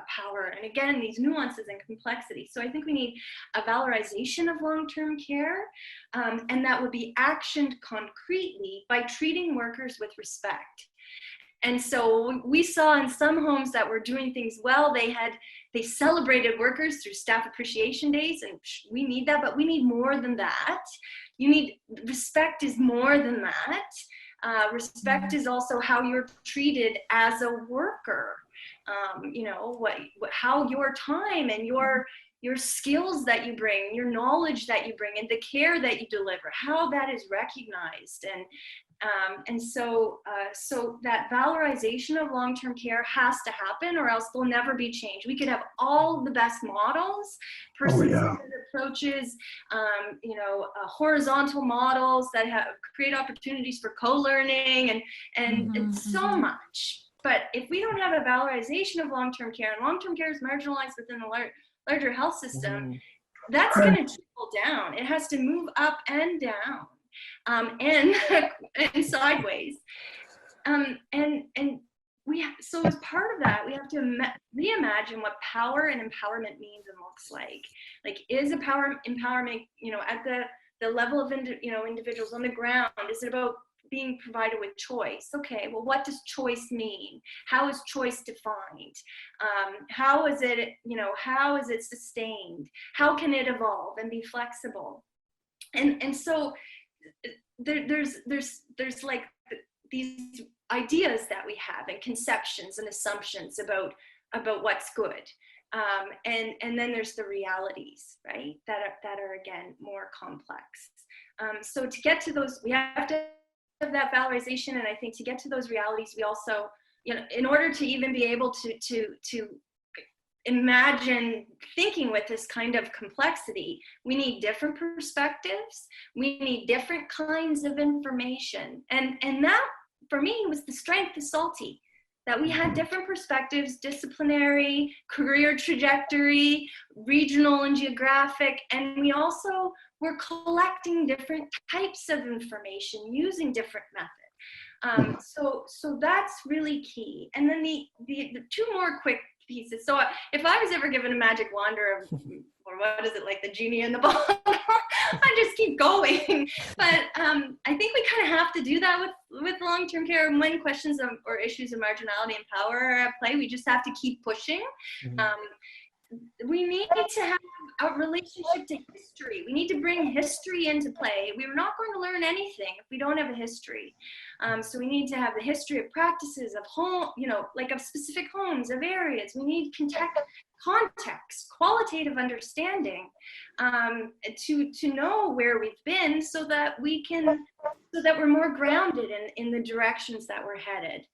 power. And again, these nuances and complexity. So I think we need a valorization of long-term care, and that would be actioned concretely by treating workers with respect. And so we saw in some homes that were doing things well, they celebrated workers through staff appreciation days, and we need that, but we need more than that. Respect is more than that. Respect is also how you're treated as a worker. How your time and your your skills that you bring, your knowledge that you bring, and the care that you deliver, how that is recognized. And so that valorization of long-term care has to happen, or else there'll never be change. We could have all the best models, person-centered approaches, horizontal models that create opportunities for co-learning, and it's so much. But if we don't have a valorization of long-term care, and long-term care is marginalized within the larger health system, that's going to trickle down. It has to move up and down, and sideways. And so as part of that, we have to reimagine what power and empowerment means and looks like. Like, is empowerment, at the level of individuals on the ground? Is it about being provided with choice? Okay, well, what does choice mean? How is choice defined? How is it sustained? How can it evolve and be flexible? And so there's like these ideas that we have, and conceptions and assumptions about what's good. And then there's the realities, right? That are again more complex. So to get to those, we have to have that valorization, and I think to get to those realities, we also, in order to even be able to imagine thinking with this kind of complexity, we need different perspectives, we need different kinds of information, and that for me was the strength of Salty, that we had different perspectives, disciplinary, career trajectory, regional and geographic, and we also were collecting different types of information using different methods. So that's really key. And then the two more quick pieces. So if I was ever given a magic wand, or what is it, like the genie in the bottle, I just keep going. But I think we kind of have to do that with long-term care. When questions or issues of marginality and power are at play, we just have to keep pushing. We need to have a relationship to history. We need to bring history into play. We're not going to learn anything if we don't have a history. So we need to have the history of practices, of home, like of specific homes, of areas. We need context, qualitative understanding, to know where we've been, so that we're more grounded in the directions that we're headed.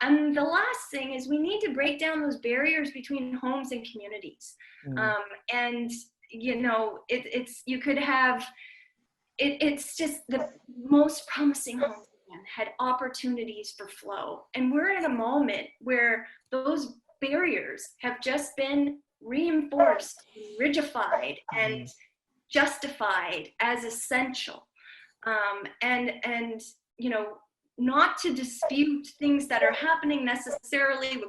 And the last thing is, we need to break down those barriers between homes and communities. And it's just the most promising homes had opportunities for flow. And we're at a moment where those barriers have just been reinforced, rigidified, and justified as essential. And not to dispute things that are happening necessarily with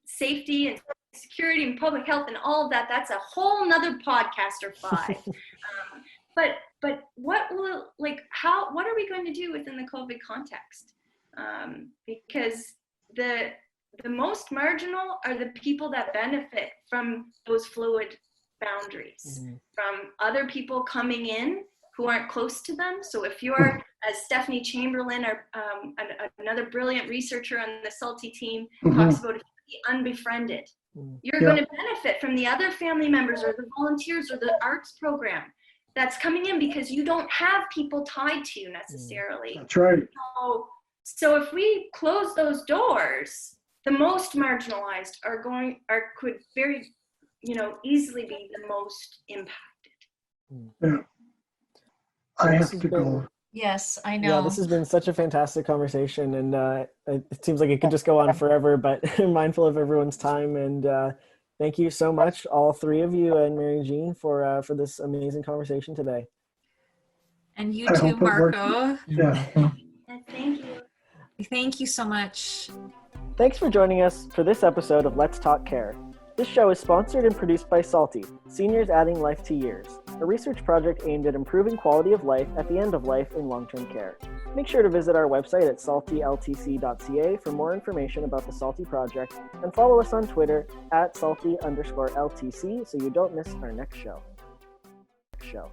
safety and security and public health and all of that. That's a whole nother podcast or 5. But what are we going to do within the COVID context? Because the most marginal are the people that benefit from those fluid boundaries, from other people coming in who aren't close to them. So if you're, as Stephanie Chamberlain, or another brilliant researcher on the Salty team, talks about, if you're unbefriended, you're going to benefit from the other family members or the volunteers or the arts program that's coming in, because you don't have people tied to you necessarily. That's right. So if we close those doors, the most marginalized could very, easily be the most impacted. Yeah. I have to go. Yes, I know. Yeah, this has been such a fantastic conversation, and it seems like it could just go on forever, but I'm mindful of everyone's time, and thank you so much, all three of you and Mary Jean, for this amazing conversation today. And you too, Marco. Yeah. Thank you. Thank you so much. Thanks for joining us for this episode of Let's Talk Care. This show is sponsored and produced by Salty, Seniors Adding Life to Years, a research project aimed at improving quality of life at the end of life in long-term care. Make sure to visit our website at saltyltc.ca for more information about the Salty project, and follow us on Twitter at salty_LTC so you don't miss our next show. Show.